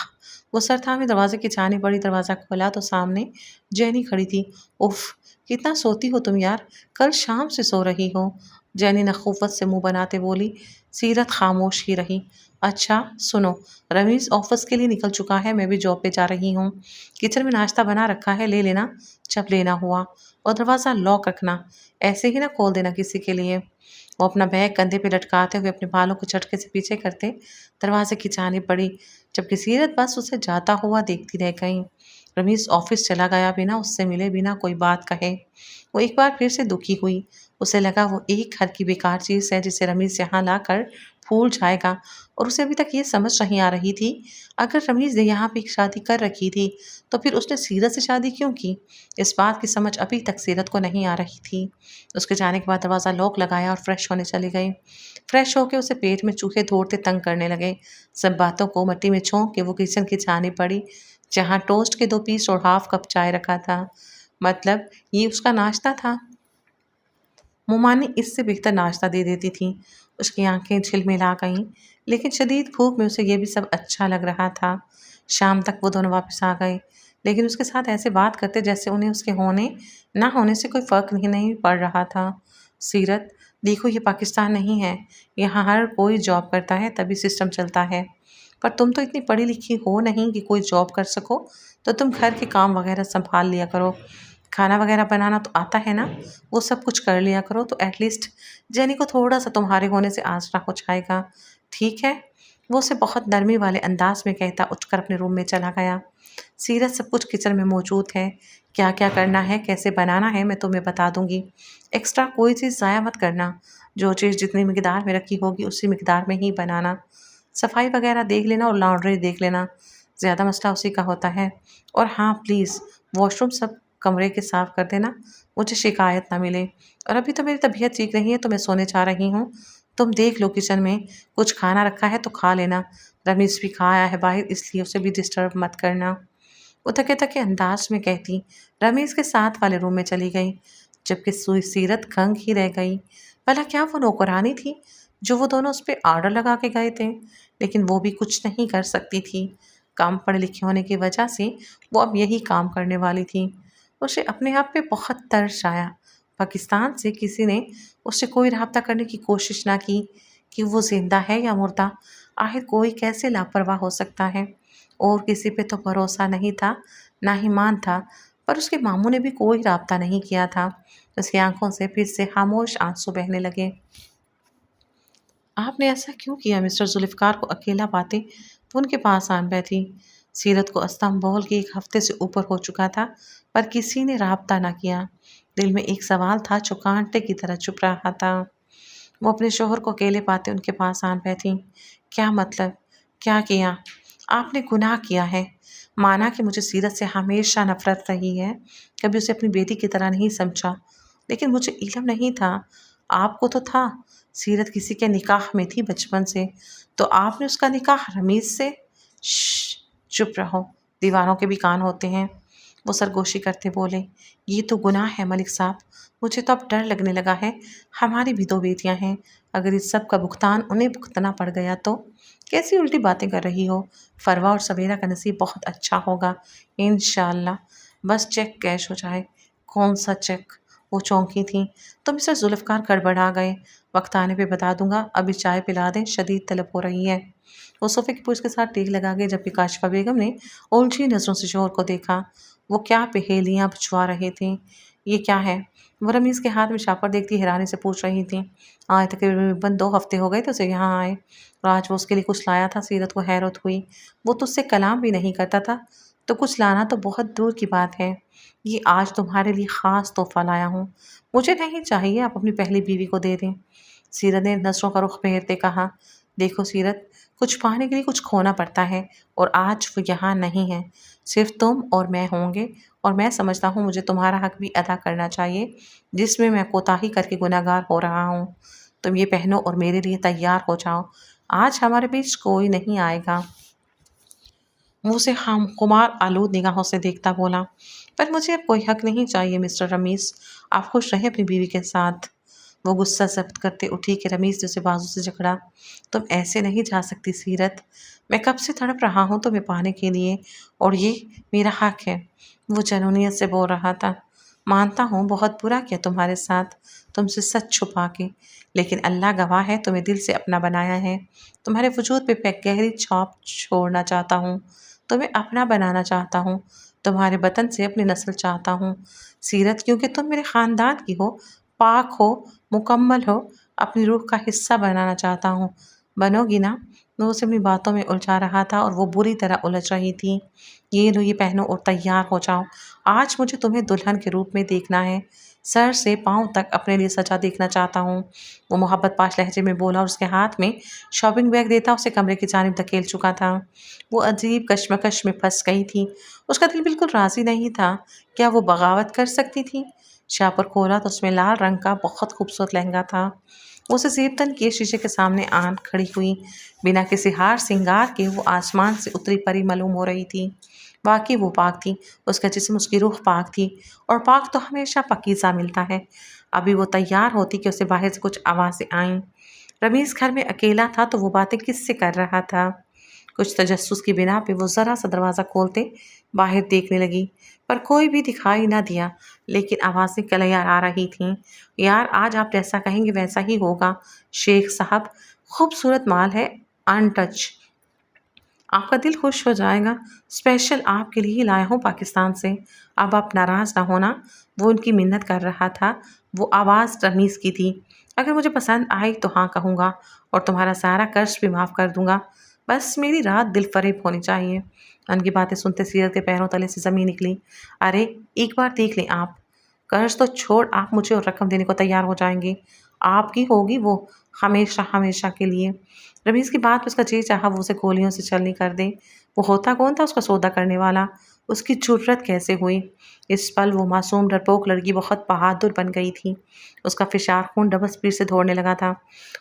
وہ سر تھامے دروازے کی جانب بڑھی۔ دروازہ کھولا تو سامنے جینی کھڑی تھی۔ اف! کتنا سوتی ہو تم یار، کل شام سے سو رہی ہو؟ جینی نخوت سے منہ بناتے بولی۔ سیرت خاموش ہی رہی۔ اچھا سنو، رمیز آفس کے لیے نکل چکا ہے، میں بھی جاب پہ جا رہی ہوں۔ کچن میں ناشتہ بنا رکھا ہے، لے لینا جب لینا ہوا، اور دروازہ لاک رکھنا، ایسے ہی نہ کھول دینا کسی کے لیے۔ وہ اپنا بیگ کندھے پہ لٹکاتے ہوئے اپنے بالوں کو جھٹکے سے پیچھے کرتے دروازے کی جانب بڑھی، جبکہ سیرت بس اسے جاتا ہوا دیکھتی رہ گئی۔ رمیز آفس چلا گیا بنا اس سے ملے، بنا کوئی بات کہے۔ وہ ایک بار پھر سے دکھی ہوئی۔ اسے لگا وہ ایک گھر کی بیکار چیز ہے جسے رمیز یہاں لا کر پھول جائے گا، اور اسے ابھی تک یہ سمجھ نہیں آ رہی تھی اگر رمیز نے یہاں پہ ایک شادی کر رکھی تھی تو پھر اس نے سیرت سے شادی کیوں کی؟ اس بات کی سمجھ ابھی تک سیرت کو نہیں آ رہی تھی۔ اس کے جانے کے بعد دروازہ لاک لگایا اور فریش ہونے چلی گئی۔ فریش ہو کے اسے پیٹ میں چوہے دوڑتے تنگ کرنے لگے۔ سب باتوں کو مٹی میں چھونک کے وہ کچن کی جانب بڑھی جہاں ٹوسٹ کے 2 پیس اور ہاف کپ چائے رکھا تھا۔ مطلب یہ اس کا ناشتہ تھا؟ ممانی اس سے بہتر ناشتہ دے دیتی تھی۔ اس کی آنکھیں جھلملا گئیں، لیکن شدید بھوک میں اسے یہ بھی سب اچھا لگ رہا تھا۔ شام تک وہ دونوں واپس آ گئے، لیکن اس کے ساتھ ایسے بات کرتے جیسے انہیں اس کے ہونے نہ ہونے سے کوئی فرق نہیں پڑ رہا تھا۔ سیرت، دیکھو یہ پاکستان نہیں ہے، یہاں ہر کوئی جاب کرتا ہے تبھی سسٹم چلتا ہے۔ پر تم تو اتنی پڑھی لکھی ہو نہیں کہ کوئی جاب کر سکو، تو تم گھر کے کام وغیرہ سنبھال لیا کرو۔ کھانا وغیرہ بنانا تو آتا ہے نا، وہ سب کچھ کر لیا کرو تو ایٹ لیسٹ جینی کو تھوڑا سا تمہارے ہونے سے آسرا ہو جائے گا، ٹھیک ہے؟ وہ اسے بہت نرمی والے انداز میں کہتا اٹھ کر اپنے روم میں چلا گیا۔ سیرت سب کچھ کچن میں موجود ہے، کیا کیا کرنا ہے کیسے بنانا ہے میں تمہیں بتا دوں گی، ایکسٹرا کوئی چیز ضائع مت کرنا، جو چیز جتنی مقدار میں رکھی ہوگی اسی مقدار میں ہی بنانا، صفائی وغیرہ دیکھ لینا اور لانڈری دیکھ لینا، زیادہ مسئلہ اسی کا ہوتا ہے۔ اور ہاں پلیز واش روم سب کمرے کے صاف کر دینا، مجھے شکایت نہ ملے۔ اور ابھی تو میری طبیعت ٹھیک نہیں ہے تو میں سونے جا رہی ہوں، تم دیکھ لو کچن میں کچھ کھانا رکھا ہے تو کھا لینا، رمیز بھی کھا آیا ہے باہر اس لیے اسے بھی ڈسٹرب مت کرنا۔ وہ تھکے تھکے انداز میں کہتی رمیز کے ساتھ والے روم میں چلی گئی، جبکہ سیرت گھنگ ہی رہ گئی۔ بھلا کیا وہ نوکرانی تھی جو وہ دونوں اس پہ آرڈر لگا کے گئے تھے؟ لیکن وہ بھی کچھ نہیں کر سکتی تھی، کم پڑھے لکھے ہونے کی وجہ سے وہ اب یہی کام کرنے والی تھی۔ اسے اپنے آپ پہ بہت ترس آیا، پاکستان سے کسی نے اس سے کوئی رابطہ کرنے کی کوشش نہ کی کہ وہ زندہ ہے یا مردہ، آخر کوئی کیسے لاپرواہ ہو سکتا ہے؟ اور کسی پہ تو بھروسہ نہیں تھا، نہ ہی مان تھا، پر اس کے ماموں نے بھی کوئی رابطہ نہیں کیا تھا۔ اس کی آنکھوں سے پھر سے خاموش آنسو بہنے لگے۔ آپ نے ایسا کیوں کیا؟ مسٹر ذوالفقار کو اکیلا پاتے وہ ان کے پاس آن بیٹھی۔ سیرت کو استنبول کے 1 ہفتے سے اوپر ہو چکا تھا، پر کسی نے رابطہ نہ کیا۔ دل میں ایک سوال تھا جو کانٹے کی طرح چپ رہا تھا۔ وہ اپنے شوہر کو اکیلے پاتے ان کے پاس آن بیٹھی۔ کیا مطلب؟ کیا کیا؟ آپ نے گناہ کیا ہے۔ مانا کہ مجھے سیرت سے ہمیشہ نفرت رہی ہے، کبھی اسے اپنی بیٹی کی طرح نہیں سمجھا، لیکن مجھے علم نہیں تھا۔ آپ کو تو تھا، سیرت کسی کے نکاح میں تھی بچپن سے، تو آپ نے اس کا نکاح رمیز سے؟ شش، چپ رہو، دیوانوں کے بھی کان ہوتے ہیں۔ وہ سرگوشی کرتے بولے، یہ تو گناہ ہے ملک صاحب، مجھے تو اب ڈر لگنے لگا ہے، ہماری بھی 2 بیٹیاں ہیں، اگر اس سب کا بھگتان انہیں بھگتنا پڑ گیا تو؟ کیسی الٹی باتیں کر رہی ہو؟ فروا اور سویرا کا نصیب بہت اچھا ہوگا انشاءاللہ، بس چیک کیش ہو جائے۔ کون سا چیک؟ وہ چونکی تھیں تو مسٹر ذوالفقار گڑبڑا گئے۔ وقت آنے پہ بتا دوں گا، ابھی چائے پلا دیں، شدید طلب ہو رہی ہے۔ وہ صوفے کی پوچھ کے ساتھ ٹیک لگا گئے، جبکہ کاشفہ بیگم نے الجھی نظروں سے شوہر کو دیکھا۔ وہ کیا پہیلیاں بچھوا رہے تھے؟ یہ کیا ہے؟ وہ رمیز کے ہاتھ میں شاپر دیکھتی حیرانی سے پوچھ رہی تھیں۔ آج تقریباً 2 ہفتے ہو گئے تھے اسے یہاں آئے، اور آج وہ اس کے لیے کچھ لایا تھا۔ سیرت کو حیرت ہوئی، وہ تو اس سے کلام بھی نہیں کرتا تھا، تو کچھ لانا تو بہت دور کی بات ہے۔ یہ آج تمہارے لیے خاص تحفہ لایا ہوں، مجھے نہیں چاہیے، آپ اپنی پہلی بیوی کو دے دیں۔ سیرت نے نظروں کا رخ پھیرتے کہا، دیکھو سیرت، کچھ پانے کے لیے کچھ کھونا پڑتا ہے، اور آج وہ یہاں نہیں ہے، صرف تم اور میں ہوں گے، اور میں سمجھتا ہوں مجھے تمہارا حق بھی ادا کرنا چاہیے جس میں کوتاہی کر کے گناہگار ہو رہا ہوں۔ تم یہ پہنو اور میرے لیے تیار ہو جاؤ، آج ہمارے بیچ کوئی نہیں آئے گا۔ وہ اسے خمار آلود نگاہوں سے دیکھتا بولا، پر مجھے اب کوئی حق نہیں چاہیے مسٹر رمیز، آپ خوش رہیں اپنی بیوی کے ساتھ۔ وہ غصہ ضبط کرتے اٹھی کہ رمیز نے اسے بازو سے جکڑا، تم ایسے نہیں جا سکتی سیرت، میں کب سے تڑپ رہا ہوں تمہیں پانے کے لیے، اور یہ میرا حق ہے۔ وہ جنونیت سے بول رہا تھا، مانتا ہوں بہت برا کیا تمہارے ساتھ، تم سے سچ چھپا کے، لیکن اللہ گواہ ہے تمہیں دل سے اپنا بنایا ہے، تمہارے وجود پہ گہری چھاپ چھوڑنا چاہتا ہوں، تمہیں اپنا بنانا چاہتا ہوں، تمہارے بدن سے اپنی نسل چاہتا ہوں سیرت، کیونکہ تم میرے خاندان کی ہو، پاک ہو، مکمل ہو، اپنی روح کا حصہ بنانا چاہتا ہوں، بنو گی نا؟ وہ اسے اپنی باتوں میں الجھا رہا تھا اور وہ بری طرح الجھ رہی تھی۔ یہ لو، یہ پہنو اور تیار ہو جاؤ، آج مجھے تمہیں دلہن کے روپ میں دیکھنا ہے، سر سے پاؤں تک اپنے لیے سجا دیکھنا چاہتا ہوں۔ وہ محبت پاش لہجے میں بولا اور اس کے ہاتھ میں شاپنگ بیگ دیتا اسے کمرے کی جانب دھکیل چکا تھا۔ وہ عجیب کشمکش میں پھنس گئی تھی، اس کا دل بالکل راضی نہیں تھا، کیا وہ بغاوت کر سکتی تھی؟ شاپر کھولا تو اس میں لال رنگ کا بہت خوبصورت لہنگا تھا۔ وہ اسے زیب تن کیے شیشے کے سامنے آن کھڑی ہوئی، بنا کسی ہار سنگار کے وہ آسمان سے اتری پری معلوم ہو رہی تھی۔ واقعی وہ پاک تھی، اس کا جسم، اس کی روح پاک تھی، اور پاک تو ہمیشہ پاکیزہ ملتا ہے۔ ابھی وہ تیار ہوتی کہ اسے باہر سے کچھ آوازیں آئیں۔ رمیز گھر میں اکیلا تھا تو وہ باتیں کس سے کر رہا تھا؟ کچھ تجسس کی بنا پہ وہ ذرا سا دروازہ کھولتے باہر دیکھنے لگی، پر کوئی بھی دکھائی نہ دیا، لیکن آوازیں کلیار آ رہی تھیں۔ یار آج آپ جیسا کہیں گے ویسا ہی ہوگا شیخ صاحب، خوبصورت مال ہے، ان ٹچ، آپ کا دل خوش ہو جائے گا، اسپیشل آپ کے لیے لایا ہوں پاکستان سے۔ اب آپ ناراض نہ ہونا، وہ ان کی منت کر رہا تھا۔ وہ آواز رمیز کی تھی۔ اگر مجھے پسند آئی تو ہاں کہوں گا اور تمہارا سارا قرض بھی معاف کر دوں گا، بس میری رات دل فریب ہونی چاہیے۔ ان کی باتیں سنتے سیرت کے پیروں تلے سے زمین نکلی۔ ارے ایک بار دیکھ لیں آپ، قرض تو چھوڑ، آپ مجھے اور رقم دینے کو تیار ہو جائیں گے، آپ کی ہوگی وہ ہمیشہ ہمیشہ کے لیے۔ رمیز کی بات پہ اس کا جی چاہا وہ اسے گولیوں سے چلنی کر دے۔ وہ ہوتا کون تھا اس کا سودا کرنے والا؟ اس کی جرت کیسے ہوئی؟ اس پل وہ معصوم ڈرپوک لڑکی بہت بہادر بن گئی تھی۔ اس کا فشار خون ڈبل سپیڈ سے دوڑنے لگا تھا۔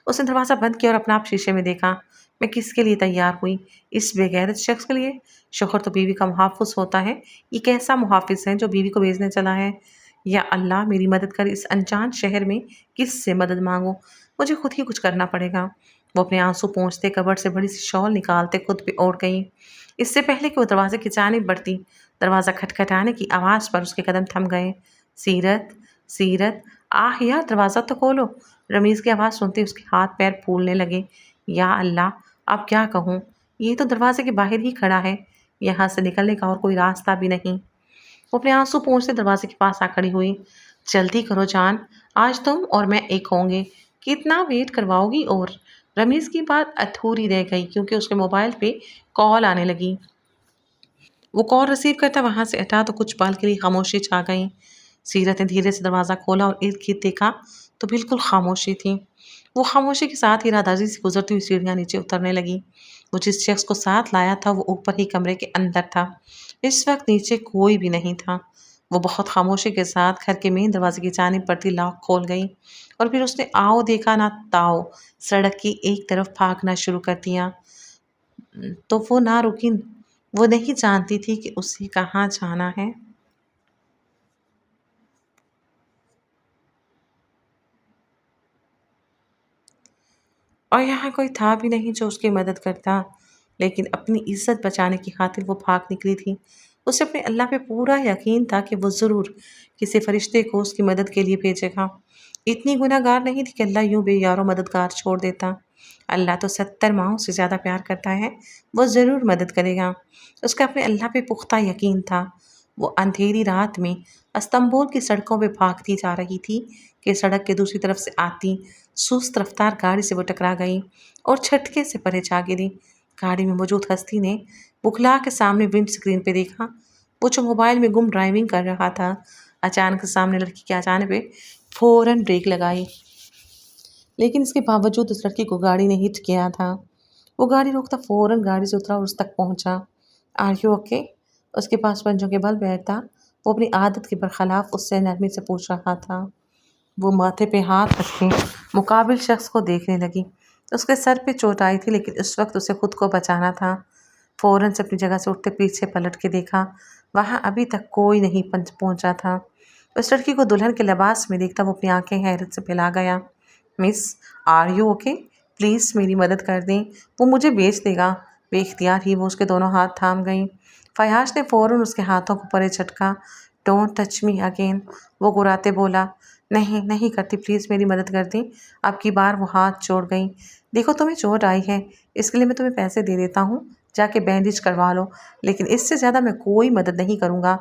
اس نے دروازہ بند کیا اور اپنا آپ شیشے میں دیکھا۔ میں کس کے لیے تیار ہوئی؟ اس بے غیرت شخص کے لیے؟ شوہر تو بیوی کا محافظ ہوتا ہے، یہ کیسا محافظ ہے جو بیوی کو بیچنے چلا ہے؟ یا اللہ میری مدد کر، اس انجان شہر میں کس سے مدد مانگوں؟ مجھے خود ہی کچھ کرنا پڑے گا۔ وہ اپنے آنسو پونچھتے کبرڈ سے بڑی سی شال نکالتے خود پہ اوڑھ گئی۔ اس سے پہلے کہ وہ دروازے کی جانب بڑھتی، دروازہ کھٹکھٹانے کی آواز پر اس کے قدم تھم گئے۔ سیرت، سیرت، آہ یار دروازہ تو کھولو۔ رمیز کی آواز سنتے اس کے ہاتھ پیر پھولنے لگے۔ یا اللہ اب کیا کہوں، یہ تو دروازے کے باہر ہی کھڑا ہے، یہاں سے نکلنے کا اور کوئی راستہ بھی نہیں۔ وہ اپنے آنسو پونچھتے دروازے کے پاس آ کھڑی ہوئی۔ جلدی کرو جان، آج تم اور میں ایک ہوں گے، کتنا ویٹ کرواؤ گی؟ اور رمیز کی بات ادھوری رہ گئی کیونکہ اس کے موبائل پہ کال آنے لگی۔ وہ کال ریسیو کرتا وہاں سے ہٹا تو کچھ پال کے لیے خاموشی چھا گئی۔ سیرت نے دھیرے سے دروازہ کھولا اور ارد گرد دیکھا تو بالکل خاموشی تھی۔ وہ خاموشی کے ساتھ ہی رادازی سے گزرتی ہوئی سیڑھیاں نیچے اترنے لگی۔ وہ جس شخص کو ساتھ لایا تھا وہ اوپر ہی کمرے کے اندر تھا۔ اس وقت نیچے کوئی بھی نہیں تھا۔ وہ بہت خاموشی کے ساتھ گھر کے مین دروازے کی جانب بڑھتی لاک کھول گئی اور پھر اس نے آؤ دیکھا نہ تاؤ، سڑک کی ایک طرف بھاگنا شروع کر دیا۔ تو وہ نہ رکی، وہ نہیں جانتی تھی کہ اسے کہاں جانا ہے۔ اور یہاں کوئی تھا بھی نہیں جو اس کی مدد کرتا، لیکن اپنی عزت بچانے کی خاطر وہ بھاگ نکلی تھی۔ اسے اپنے اللہ پہ پورا یقین تھا کہ وہ ضرور کسی فرشتے کو اس کی مدد کے لیے بھیجے گا۔ اتنی گناہ گار نہیں تھی کہ اللہ یوں بے یار و مددگار چھوڑ دیتا۔ اللہ تو 70 ماؤں سے زیادہ پیار کرتا ہے، وہ ضرور مدد کرے گا۔ اس کا اپنے اللہ پہ پختہ یقین تھا۔ وہ اندھیری رات میں استنبول کی سڑکوں پہ بھاگتی جا رہی تھی کہ سڑک کے دوسری طرف سے آتی سست رفتار گاڑی سے وہ ٹکرا گئی اور جھٹکے سے پرے جا گری۔ گاڑی میں موجود ہستی نے بکھلا کے سامنے ونڈ سکرین پہ دیکھا۔ وہ جو موبائل میں گم ڈرائیونگ کر رہا تھا، اچانک سامنے لڑکی کے آ جانے پہ فوراً بریک لگائی، لیکن اس کے باوجود اس لڑکی کو گاڑی نے ہٹ کیا تھا۔ وہ گاڑی روکتا فوراً گاڑی سے اترا اور اس تک پہنچا۔ Are you okay? اس کے پاس پنجوں کے بل بیٹھتا وہ اپنی عادت کے برخلاف اس سے نرمی سے پوچھ رہا تھا۔ وہ ماتھے پہ ہاتھ رکھ کے مقابل شخص کو دیکھنے لگی۔ اس کے سر پہ چوٹ آئی تھی لیکن اس وقت اسے خود کو بچانا تھا۔ فوراً سے اپنی جگہ سے اٹھتے پیچھے پلٹ کے دیکھا، وہاں ابھی تک کوئی نہیں پہنچا تھا۔ اس لڑکی کو دلہن کے لباس میں دیکھتا وہ اپنی آنکھیں حیرت سے پھیلا گیا۔ مس، آر یو اوکے؟ پلیز میری مدد کر دیں، وہ مجھے بیچ دے گا۔ بے اختیار ہی وہ اس کے دونوں ہاتھ تھام گئیں۔ فیاض نے فوراً اس کے ہاتھوں کو پرے جھٹکا۔ ڈونٹ ٹچ می اگین، وہ گراتے بولا۔ نہیں نہیں کرتی، پلیز میری مدد کر دیں۔ اب کی بار وہ ہاتھ چھوڑ گئی۔ دیکھو تمہیں چوٹ آئی ہے، اس کے لیے میں تمہیں پیسے دے دیتا ہوں، جا کے بینڈیج کروا لو، لیکن اس سے زیادہ میں کوئی مدد نہیں کروں گا۔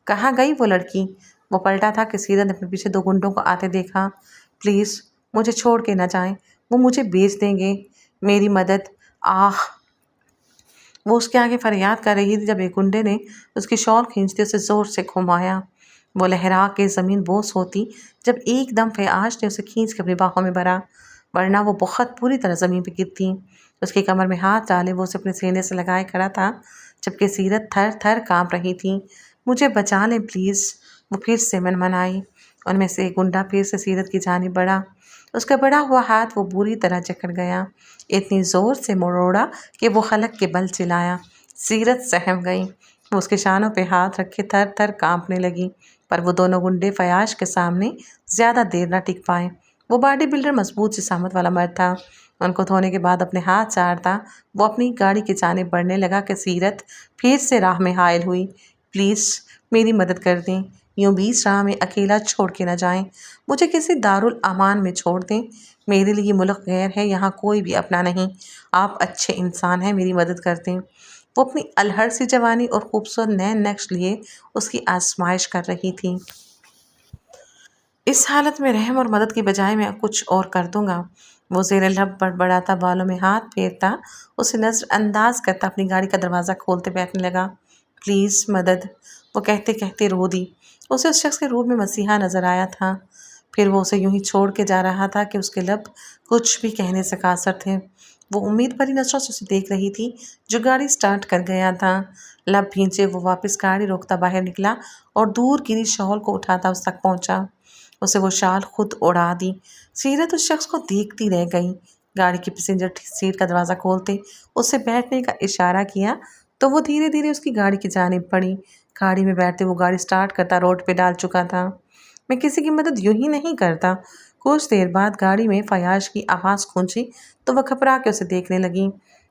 کہاں گئی وہ لڑکی؟ وہ پلٹا تھا کہ سیرت نے اپنے پیچھے 2 گنڈوں کو آتے دیکھا۔ پلیز مجھے چھوڑ کے نہ جائیں، وہ مجھے بیچ دیں گے، میری مدد، آہ۔ وہ اس کے آگے فریاد کر رہی تھی جب ایک گنڈے نے اس کی شال کھینچتے اسے زور سے گھمایا۔ وہ لہرا کے زمین بوس ہوتی جب ایک دم فیاض نے اسے کھینچ کے اپنی باہوں میں بھرا، ورنہ وہ بہت بری طرح زمین پہ گرتی۔ اس کی کمر میں ہاتھ ڈالے وہ اسے اپنے سینے سے لگائے کھڑا تھا جبکہ سیرت تھر تھر کانپ رہی تھی۔ مجھے بچا لیں پلیز، وہ پھر سے منمنائی۔ ان میں سے ایک گنڈا پھر سے سیرت کی جانب بڑھا۔ اس کا بڑا ہوا ہاتھ وہ بری طرح جکڑ گیا، اتنی زور سے مروڑا کہ وہ حلق کے بل چلایا۔ سیرت سہم گئی، وہ اس کے شانوں پہ ہاتھ رکھے تھر تھر کانپنے لگی، پر وہ دونوں گنڈے فیاض کے سامنے زیادہ دیر نہ ٹک پائے۔ وہ باڈی بلڈر مضبوط جسامت والا مرد تھا۔ ان کو دھونے کے بعد اپنے ہاتھ چاٹتا وہ اپنی گاڑی کی جانب بڑھنے لگا کہ سیرت پھر سے راہ میں حائل ہوئی۔ پلیز میری مدد کر دیں، یوں بیچ راہ میں اکیلا چھوڑ کے نہ جائیں، مجھے کسی دارالامان میں چھوڑ دیں، میرے لیے یہ ملک غیر ہے، یہاں کوئی بھی اپنا نہیں، آپ اچھے انسان ہیں، میری مدد کر دیں۔ وہ اپنی الہڑ سی جوانی اور خوبصورت نین نقش لیے اس کی آزمائش کر رہی تھی۔ اس حالت میں رحم اور مدد کی بجائے میں کچھ اور کر دوں گا۔ وہ زیر لب بڑبڑاتا، بالوں میں ہاتھ پھیرتا، اسے نظر انداز کرتا اپنی گاڑی کا دروازہ کھولتے بیٹھنے لگا۔ پلیز مدد، وہ کہتے کہتے رو دی۔ اسے اس شخص کے روپ میں مسیحا نظر آیا تھا، پھر وہ اسے یوں ہی چھوڑ کے جا رہا تھا کہ اس کے لب کچھ بھی کہنے سے قاصر تھے۔ وہ امید بھری نظروں سے اسے دیکھ رہی تھی جو گاڑی سٹارٹ کر گیا تھا۔ لب بھینچے وہ واپس گاڑی روکتا باہر نکلا اور دور گری شال کو اٹھاتا اس تک پہنچا۔ اسے وہ شال خود اڑا دی۔ سیرت اس شخص کو دیکھتی رہ گئی۔ گاڑی کی پیسنجر سیٹ کا دروازہ کھولتے اس سے بیٹھنے کا اشارہ کیا تو وہ دھیرے دھیرے اس کی گاڑی کی جانب بڑھی۔ گاڑی میں بیٹھتے وہ گاڑی سٹارٹ کرتا روڈ پہ ڈال چکا تھا۔ میں کسی کی مدد یوں ہی نہیں کرتا۔ کچھ دیر بعد گاڑی میں فیاض کی آواز گونجی تو وہ گھبرا کے اسے دیکھنے لگی۔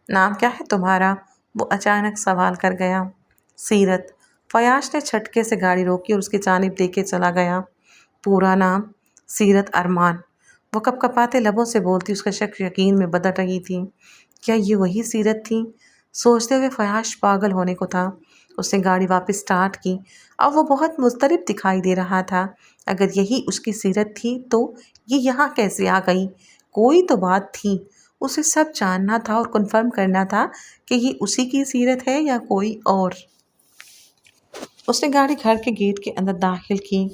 نام کیا ہے تمہارا؟ وہ اچانک سوال کر گیا۔ سیرت۔ فیاض نے جھٹکے سے گاڑی روکی اور اس کی جانب دیکھے چلا گیا۔ پورا نام؟ سیرت ارمان۔ وہ کپ کپاتے لبوں سے بولتی، اس کا شک یقین میں بدل رہی تھی۔ کیا یہ وہی سیرت تھی؟ سوچتے ہوئے فیاض پاگل ہونے کو تھا۔ اس نے گاڑی واپس سٹارٹ کی۔ اب وہ بہت مضطرب دکھائی دے رہا تھا۔ اگر یہی اس کی سیرت تھی تو یہ یہاں کیسے آ گئی؟ کوئی تو بات تھی۔ اسے سب جاننا تھا اور کنفرم کرنا تھا کہ یہ اسی کی سیرت ہے یا کوئی اور۔ اس نے گاڑی گھر کے گیٹ کے اندر داخل کی۔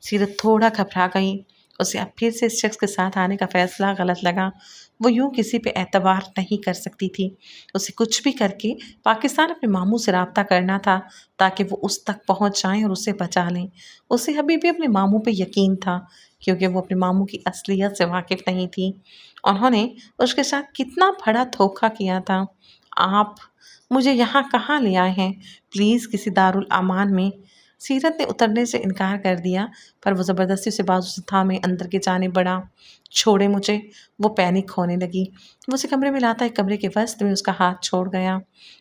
سیرت تھوڑا گھبرا گئی۔ اسے اب پھر سے اس شخص کے ساتھ آنے کا فیصلہ غلط لگا۔ وہ یوں کسی پہ اعتبار نہیں کر سکتی تھی۔ اسے کچھ بھی کر کے پاکستان اپنے ماموں سے رابطہ کرنا تھا تاکہ وہ اس تک پہنچ جائیں اور اسے بچا لیں۔ اسے ابھی بھی اپنے ماموں پہ یقین تھا کیونکہ وہ اپنے ماموں کی اصلیت سے واقف نہیں تھی۔ انہوں نے اس کے ساتھ کتنا بڑا دھوکہ کیا تھا۔ آپ مجھے یہاں کہاں لے آئے ہیں؟ پلیز کسی دارالامان میں۔ سیرت نے اترنے سے انکار کر دیا پر وہ زبردستی اسے بازو سے تھامے اندر کی جانب بڑھا۔ چھوڑے مجھے، وہ پینک ہونے لگی۔ وہ اسے کمرے میں لاتا ایک کمرے کے وسط میں اس کا ہاتھ چھوڑ گیا۔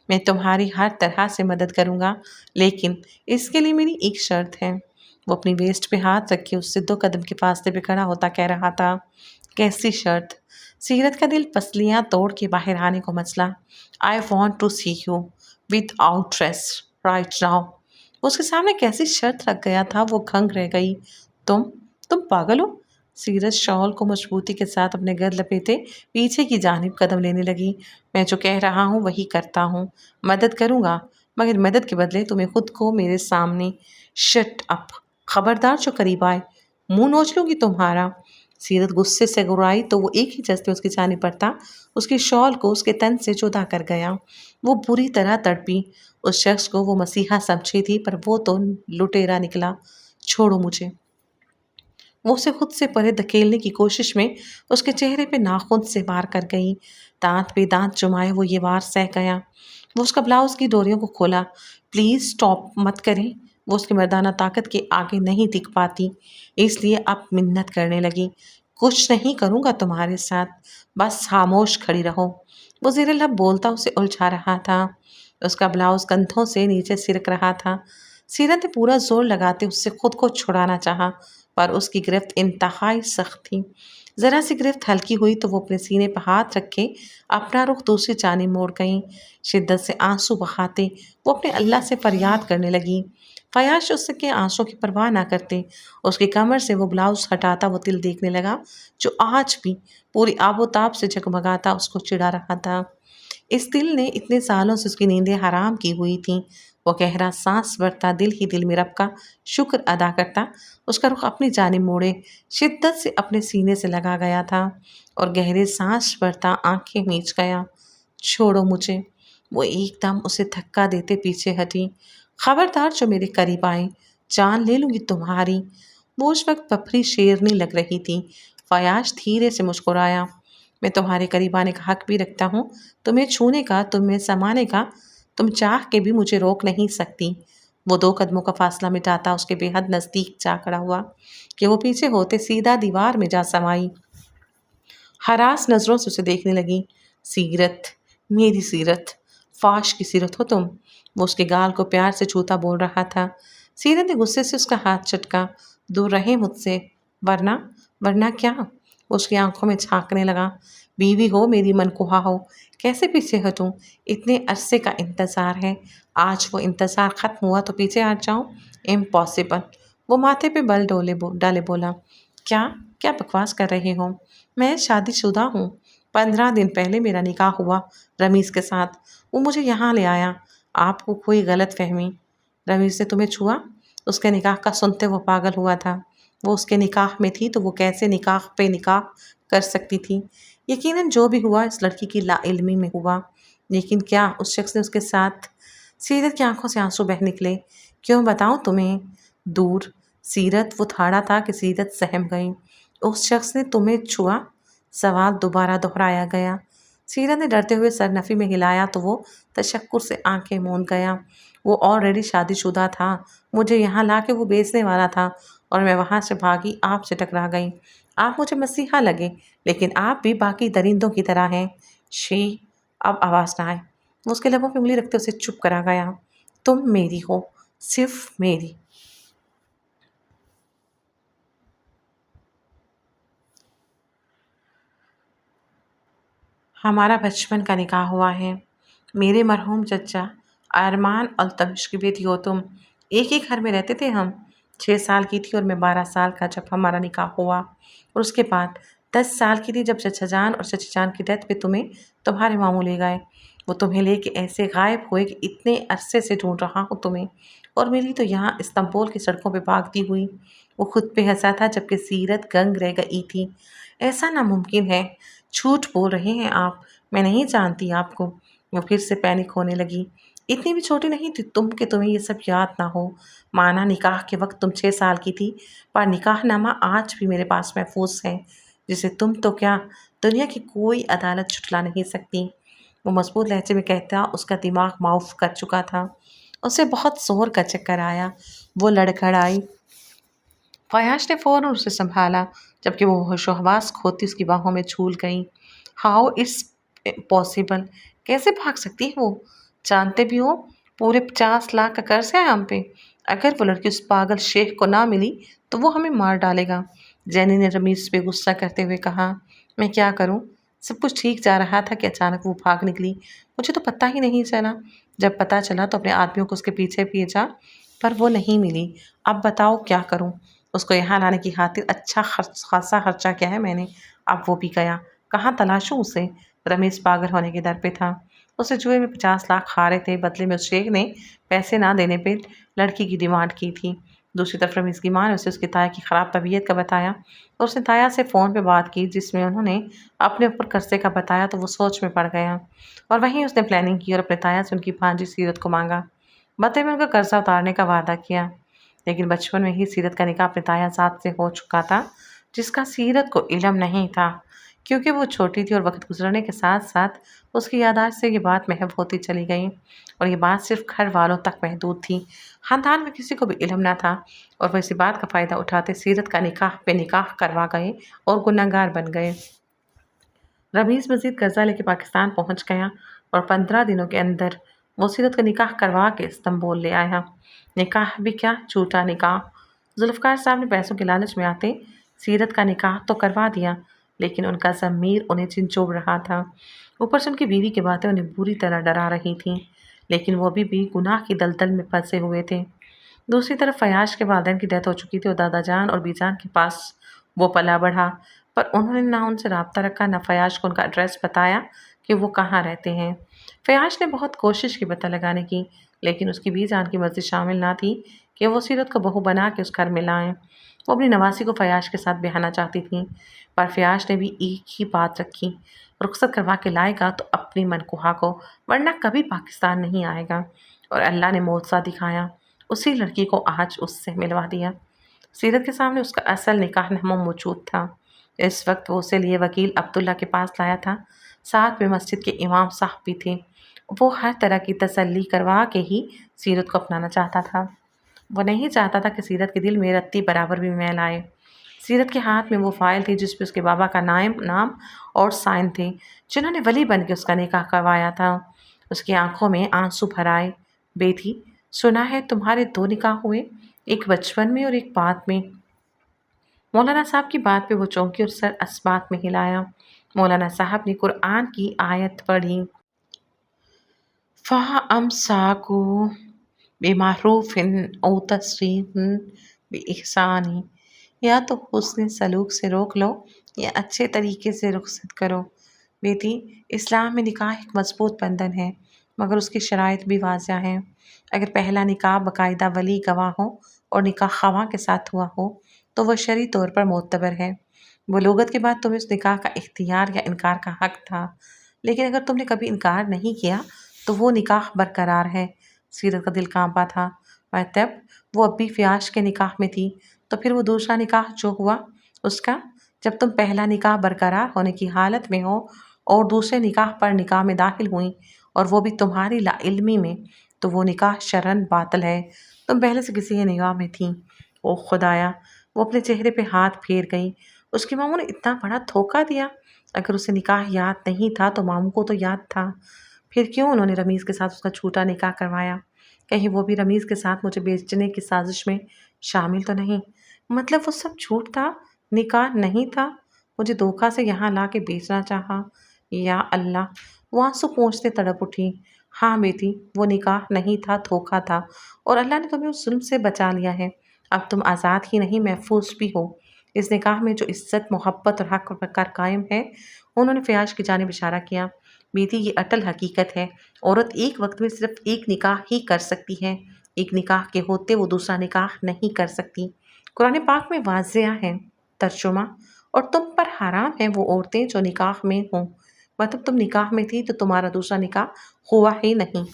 میں تمہاری ہر طرح سے مدد کروں گا لیکن اس کے لیے میری ایک شرط ہے۔ وہ اپنی ویسٹ پہ ہاتھ رکھے اس سے 2 قدم کے فاصلے پہ کھڑا ہوتا کہہ رہا تھا۔ کیسی شرط؟ سیرت کا دل پسلیاں توڑ کے باہر آنے کو مچلا۔ I want to see you without dress right now۔ وہ اس کے سامنے کیسی شرط رکھ گیا تھا، وہ دھنگ رہ گئی۔ تم پاگل ہو؟ سیرت شال کو مضبوطی کے ساتھ اپنے گرد لپیٹے پیچھے کی جانب قدم لینے لگی۔ میں جو کہہ رہا ہوں وہی کرتا ہوں، مدد کروں گا مگر مدد کے بدلے تمہیں خود کو میرے سامنے۔ شٹ اپ، خبردار جو قریب آئے منہ نوچ لوں گی تمہارا۔ سیرت غصے سے گرائی تو وہ ایک ہی جذبے اس کی جانب بڑھتا اس کی شال کو اس کے تن سے جدا کر گیا۔ وہ بری طرح تڑپی۔ اس شخص کو وہ مسیحا سمجھی تھی پر وہ تو لٹیرا نکلا۔ چھوڑو مجھے۔ وہ اسے خود سے پرے دھکیلنے کی کوشش میں اس کے چہرے پہ ناخن سے وار کر گئی۔ دانت پہ دانت جمائے وہ یہ وار سہ گیا۔ وہ اس کا بلاؤز کی ڈوریوں کو کھولا۔ پلیز سٹاپ مت کریں۔ وہ اس کی مردانہ طاقت کے آگے نہیں ٹک پاتی، اس لیے اب منت کرنے لگی۔ کچھ نہیں کروں گا تمہارے ساتھ، بس خاموش کھڑی رہو۔ وہ زیر لب بولتا اسے الجھا رہا تھا۔ اس کا بلاؤز کندھوں سے نیچے سرک رہا تھا۔ سیرت نے پورا زور لگاتے اس سے خود کو چھڑانا چاہا پر اس کی گرفت انتہائی سخت تھی۔ ذرا سی گرفت ہلکی ہوئی تو وہ اپنے سینے پہ ہاتھ رکھ کے اپنا رخ دوسری جانب موڑ گئیں۔ شدت سے آنسو بہاتے وہ اپنے اللہ سے فریاد کرنے لگی۔ فیاض اس کے آنسوں کی پرواہ نہ کرتے اس کی کمر سے وہ بلاؤز ہٹاتا وہ تل دیکھنے لگا جو آج بھی پوری آب و تاب سے جگمگاتا اس کو چڑھا رہا تھا۔ اس دل نے اتنے سالوں سے اس کی نیندیں حرام کی ہوئی تھیں۔ وہ گہرا سانس بھرتا دل ہی دل میں رب کا شکر ادا کرتا اس کا رخ اپنی جانب موڑے شدت سے اپنے سینے سے لگا گیا تھا اور گہرے سانس بھرتا آنکھیں میچ گیا۔ چھوڑو مجھے۔ وہ ایک دم اسے دھکا دیتے پیچھے ہٹی۔ خبردار جو میرے قریب آئے جان لے لوں گی تمہاری۔ وہ اس وقت بپھری شیرنی لگ رہی تھی۔ فیاض دھیرے سے مسکرایا۔ میں تمہارے قریب آنے کا حق بھی رکھتا ہوں، تمہیں چھونے کا، تمہیں سمانے کا، تم چاہ کے بھی مجھے روک نہیں سکتی۔ وہ 2 قدموں کا فاصلہ مٹاتا اس کے بے حد نزدیک جا کھڑا ہوا کہ وہ پیچھے ہوتے سیدھا دیوار میں جا سمائی۔ ہراس نظروں سے اسے دیکھنے لگی۔ سیرت، میری سیرت، فاش کی سیرت ہو تم۔ وہ اس کے گال کو پیار سے چھوتا بول رہا تھا۔ سیرت نے غصے سے اس کا ہاتھ چٹکا۔ دور رہے مجھ سے، ورنہ ورنہ کیا؟ وہ اس کی آنکھوں میں جھانکنے لگا۔ بیوی ہو میری، منکوہا ہو، کیسے پیچھے ہٹوں؟ اتنے عرصے کا انتظار ہے، آج وہ انتظار ختم ہوا تو پیچھے ہٹ جاؤں؟ امپاسبل۔ وہ ماتھے پہ بل ڈالے بولا۔ کیا کیا بکواس کر رہے ہو؟ میں شادی شدہ ہوں۔ 15 دن پہلے میرا نکاح ہوا رمیز کے ساتھ۔ وہ مجھے یہاں لے آیا۔ آپ کو کوئی غلط فہمی؟ رمیز نے تمہیں چھوا؟ اس کے نکاح کا سنتے وہ پاگل ہوا تھا۔ وہ اس کے نکاح میں تھی تو وہ کیسے نکاح پہ نکاح کر سکتی تھی؟ یقیناً جو بھی ہوا اس لڑکی کی لا علمی میں ہوا۔ لیکن کیا اس شخص نے اس کے ساتھ؟ سیرت کی آنکھوں سے آنسو بہہ نکلے۔ کیوں بتاؤں تمہیں؟ دور۔ سیرت، وہ تھاڑا تھا کہ سیرت سہم گئی۔ اس شخص نے تمہیں چھوا؟ سوال دوبارہ دہرایا گیا۔ سیرت نے ڈرتے ہوئے سر نفی میں ہلایا تو وہ تشکر سے آنکھیں موند گیا۔ وہ آلریڈی شادی شدہ تھا۔ مجھے یہاں لا کے وہ بیچنے والا تھا اور میں وہاں سے بھاگی، آپ سے ٹکرا گئی۔ آپ مجھے مسیحا لگے، لیکن آپ بھی باقی درندوں کی طرح ہیں۔ شی، اب آواز نہ آئے۔ وہ اس کے لبوں پہ انگلی رکھتے اسے چپ کرا گیا۔ تم میری ہو، صرف میری۔ ہمارا بچپن کا نکاح ہوا ہے۔ میرے مرحوم چچا ارمان التمش کی بیٹی ہو تم۔ ایک ہی گھر میں رہتے تھے ہم۔ 6 سال کی تھی اور میں 12 سال کا جب ہمارا نکاح ہوا، اور اس کے بعد 10 سال کی تھی جب چچا جان اور چچی جان کی ڈیتھ پہ تمہارے ماموں لے گئے۔ وہ تمہیں لے کے ایسے غائب ہوئے کہ اتنے عرصے سے ڈھونڈ رہا ہوں تمہیں، اور ملی تو یہاں استنبول کی سڑکوں پہ بھاگتی ہوئی۔ وہ خود پہ ہنسا تھا جبکہ سیرت گنگ رہ گئی تھی۔ ایسا ناممکن ہے، جھوٹ بول رہے ہیں آپ، میں نہیں جانتی آپ کو۔ وہ پھر سے پینک ہونے لگی۔ اتنی بھی چھوٹی نہیں تھی تم کہ تمہیں یہ سب یاد نہ ہو۔ مانا نکاح کے وقت تم 6 سال کی تھی، پر نکاح نامہ آج بھی میرے پاس محفوظ ہے، جسے تم تو کیا دنیا کی کوئی عدالت جھٹلا نہیں سکتی۔ وہ مضبوط لہجے میں کہتا اس کا دماغ معاف کر چکا تھا۔ اسے بہت زور کا چکر آیا۔ وہ لڑکھڑائی۔ فیاض نے فوراً اسے سنبھالا جبکہ وہ ہوش و حواس کھوتی اس کی باہوں میں جھول گئی۔ How it's possible? کیسے بھاگ سکتی ہے وہ؟ جانتے بھی ہو پورے 50 لاکھ کا قرض ہے ہم پہ۔ اگر وہ لڑکی اس پاگل شیخ کو نہ ملی تو وہ ہمیں مار ڈالے گا۔ جینی نے رمیز پہ غصہ کرتے ہوئے کہا۔ میں کیا کروں؟ سب کچھ ٹھیک جا رہا تھا کہ اچانک وہ بھاگ نکلی۔ مجھے تو پتہ ہی نہیں چلا۔ جب پتہ چلا تو اپنے آدمیوں کو اس کے پیچھے بھیجا، پر وہ نہیں ملی۔ اب بتاؤ کیا کروں؟ اس کو یہاں لانے کی خاطر اچھا خاصا خرچہ کیا ہے میں نے۔ اب وہ بھی گیا، کہاں تلاشوں اسے؟ رمیز پاگل ہونے کے در پہ تھا۔ اسے جوئے میں 50 لاکھ ہارے تھے، بدلے میں اس شیخ نے پیسے نہ دینے پہ لڑکی کی ڈیمانڈ کی تھی۔ دوسری طرف رمیز کی ماں نے اسے اس کی تایا کی خراب طبیعت کا بتایا، اور اس نے تایا سے فون پہ بات کی جس میں انہوں نے اپنے اوپر قرضے کا بتایا تو وہ سوچ میں پڑ گیا، اور وہیں اس نے پلاننگ کی اور اپنے تایا سے ان کی بھانجی سیرت کو مانگا۔ بدلے میں ان کا قرضہ اتارنے کا وعدہ کیا، لیکن بچپن میں ہی سیرت کا نکاح اپنے تایا ذات سے ہو چکا تھا، جس کا سیرت کو علم نہیں تھا، کیونکہ وہ چھوٹی تھی اور وقت گزرنے کے ساتھ ساتھ اس کی یادداشت سے یہ بات محو ہوتی چلی گئی، اور یہ بات صرف گھر والوں تک محدود تھی۔ خاندان میں کسی کو بھی علم نہ تھا، اور وہ اسی بات کا فائدہ اٹھاتے سیرت کا نکاح پہ نکاح کروا گئے اور گنہگار بن گئے۔ رمیز مزید قرضہ لے کے پاکستان پہنچ گیا، اور 15 دنوں کے اندر وہ سیرت کا نکاح کروا کے استنبول لے آیا۔ نکاح بھی کیا، جھوٹا نکاح۔ ذوالفقار صاحب نے پیسوں کے لالچ میں آتے سیرت کا نکاح تو کروا دیا، لیکن ان کا ضمیر انہیں جھنجھوڑ رہا تھا۔ اوپر سے ان کی بیوی کی باتیں انہیں بری طرح ڈرا رہی تھیں، لیکن وہ بھی گناہ کی دلدل میں پھنسے ہوئے تھے۔ دوسری طرف فیاض کے والدین کی ڈیتھ ہو چکی تھی اور دادا جان اور بی جان کے پاس وہ پلا بڑھا، پر انہوں نے نہ ان سے رابطہ رکھا، نہ فیاض کو ان کا ایڈریس بتایا کہ وہ کہاں رہتے ہیں۔ فیاض نے بہت کوشش کی پتہ لگانے کی، لیکن اس کی بی جان کی مرضی شامل نہ تھی کہ وہ سیرت کو بہو بنا کے اس گھر میں لائیں۔ وہ اپنی نواسی کو فیاض کے ساتھ بیاہنا چاہتی تھیں، پر فیاض نے بھی ایک ہی بات رکھی، رخصت کروا کے لائے گا تو اپنی منکوہا کو، ورنہ کبھی پاکستان نہیں آئے گا۔ اور اللہ نے معجزہ دکھایا، اسی لڑکی کو آج اس سے ملوا دیا۔ سیرت کے سامنے اس کا اصل نکاح نامہ موجود تھا۔ اس وقت وہ اسے لیے وکیل عبداللہ کے پاس لایا تھا، ساتھ میں مسجد کے امام صاحب بھی تھے۔ وہ ہر طرح کی تسلی کروا کے ہی سیرت کو اپنانا چاہتا تھا۔ وہ نہیں چاہتا تھا کہ سیرت کے دل میں رتی برابر بھی میل آئے۔ سیرت کے ہاتھ میں وہ فائل تھی جس پہ اس کے بابا کا نام اور سائن تھے، جنہوں نے ولی بن کے اس کا نکاح کروایا تھا۔ اس کی آنکھوں میں آنسو بھر آئے۔ بیٹی، سنا ہے تمہارے 2 نکاح ہوئے، ایک بچپن میں اور ایک بعد میں۔ مولانا صاحب کی بات پہ وہ چونکی اور سر اسبات میں ہلایا۔ مولانا صاحب نے قرآن کی آیت پڑھی، فَأَمْسَاكُوا بِمَعْرُوفٍ أَوْ تَسْرِيحٌ بِإِحْسَانٍ، یا تو حسن سلوک سے روک لو یا اچھے طریقے سے رخصت کرو۔ بیٹی، اسلام میں نکاح ایک مضبوط بندھن ہے، مگر اس کی شرائط بھی واضح ہیں۔ اگر پہلا نکاح باقاعدہ ولی گواہوں اور نکاح خواں کے ساتھ ہوا ہو تو وہ شرعی طور پر معتبر ہے۔ بلوغت کے بعد تمہیں اس نکاح کا اختیار یا انکار کا حق تھا، لیکن اگر تم نے کبھی انکار نہیں کیا تو وہ نکاح برقرار ہے۔ سیرت کا دل کانپا تھا۔ مطلب وہ اب بھی فیاش کے نکاح میں تھی، تو پھر وہ دوسرا نکاح جو ہوا اس کا؟ جب تم پہلا نکاح برقرار ہونے کی حالت میں ہو اور دوسرے نکاح پر نکاح میں داخل ہوئیں اور وہ بھی تمہاری لا علمی میں، تو وہ نکاح شرعاً باطل ہے۔ تم پہلے سے کسی کے نگاہ میں تھیں۔ او خدایا! وہ اپنے چہرے پہ ہاتھ پھیر گئی۔ اس کے ماموں نے اتنا بڑا دھوکہ دیا۔ اگر اسے نکاح یاد نہیں تھا تو ماموں کو تو یاد تھا، پھر کیوں انہوں نے رمیز کے ساتھ اس کا جھوٹا نکاح کروایا؟ کہیں وہ بھی رمیز کے ساتھ مجھے بیچنے کی سازش میں شامل تو نہیں؟ مطلب وہ سب جھوٹ تھا، نکاح نہیں تھا، مجھے دھوکہ سے یہاں لا کے بیچنا چاہا۔ یا اللہ! وہ آنسو پونچھتے تڑپ اٹھی۔ ہاں بیٹی، وہ نکاح نہیں تھا، دھوکہ تھا، اور اللہ نے تمہیں اس ظلم سے بچا لیا ہے۔ اب تم آزاد ہی نہیں، محفوظ بھی ہو۔ اس نکاح میں جو عزت، محبت اور حق پر قائم ہے۔ انہوں نے فیاش کی جانب اشارہ کیا۔ بیٹی، یہ اٹل حقیقت ہے، عورت ایک وقت میں صرف ایک نکاح ہی کر سکتی ہے۔ ایک نکاح کے ہوتے وہ دوسرا نکاح نہیں کر سکتی۔ قرآن پاک میں واضح ہے۔ ترجمہ: اور تم پر حرام ہیں وہ عورتیں جو نکاح میں ہوں۔ مطلب تم نکاح میں تھی تو تمہارا دوسرا نکاح ہوا ہی نہیں۔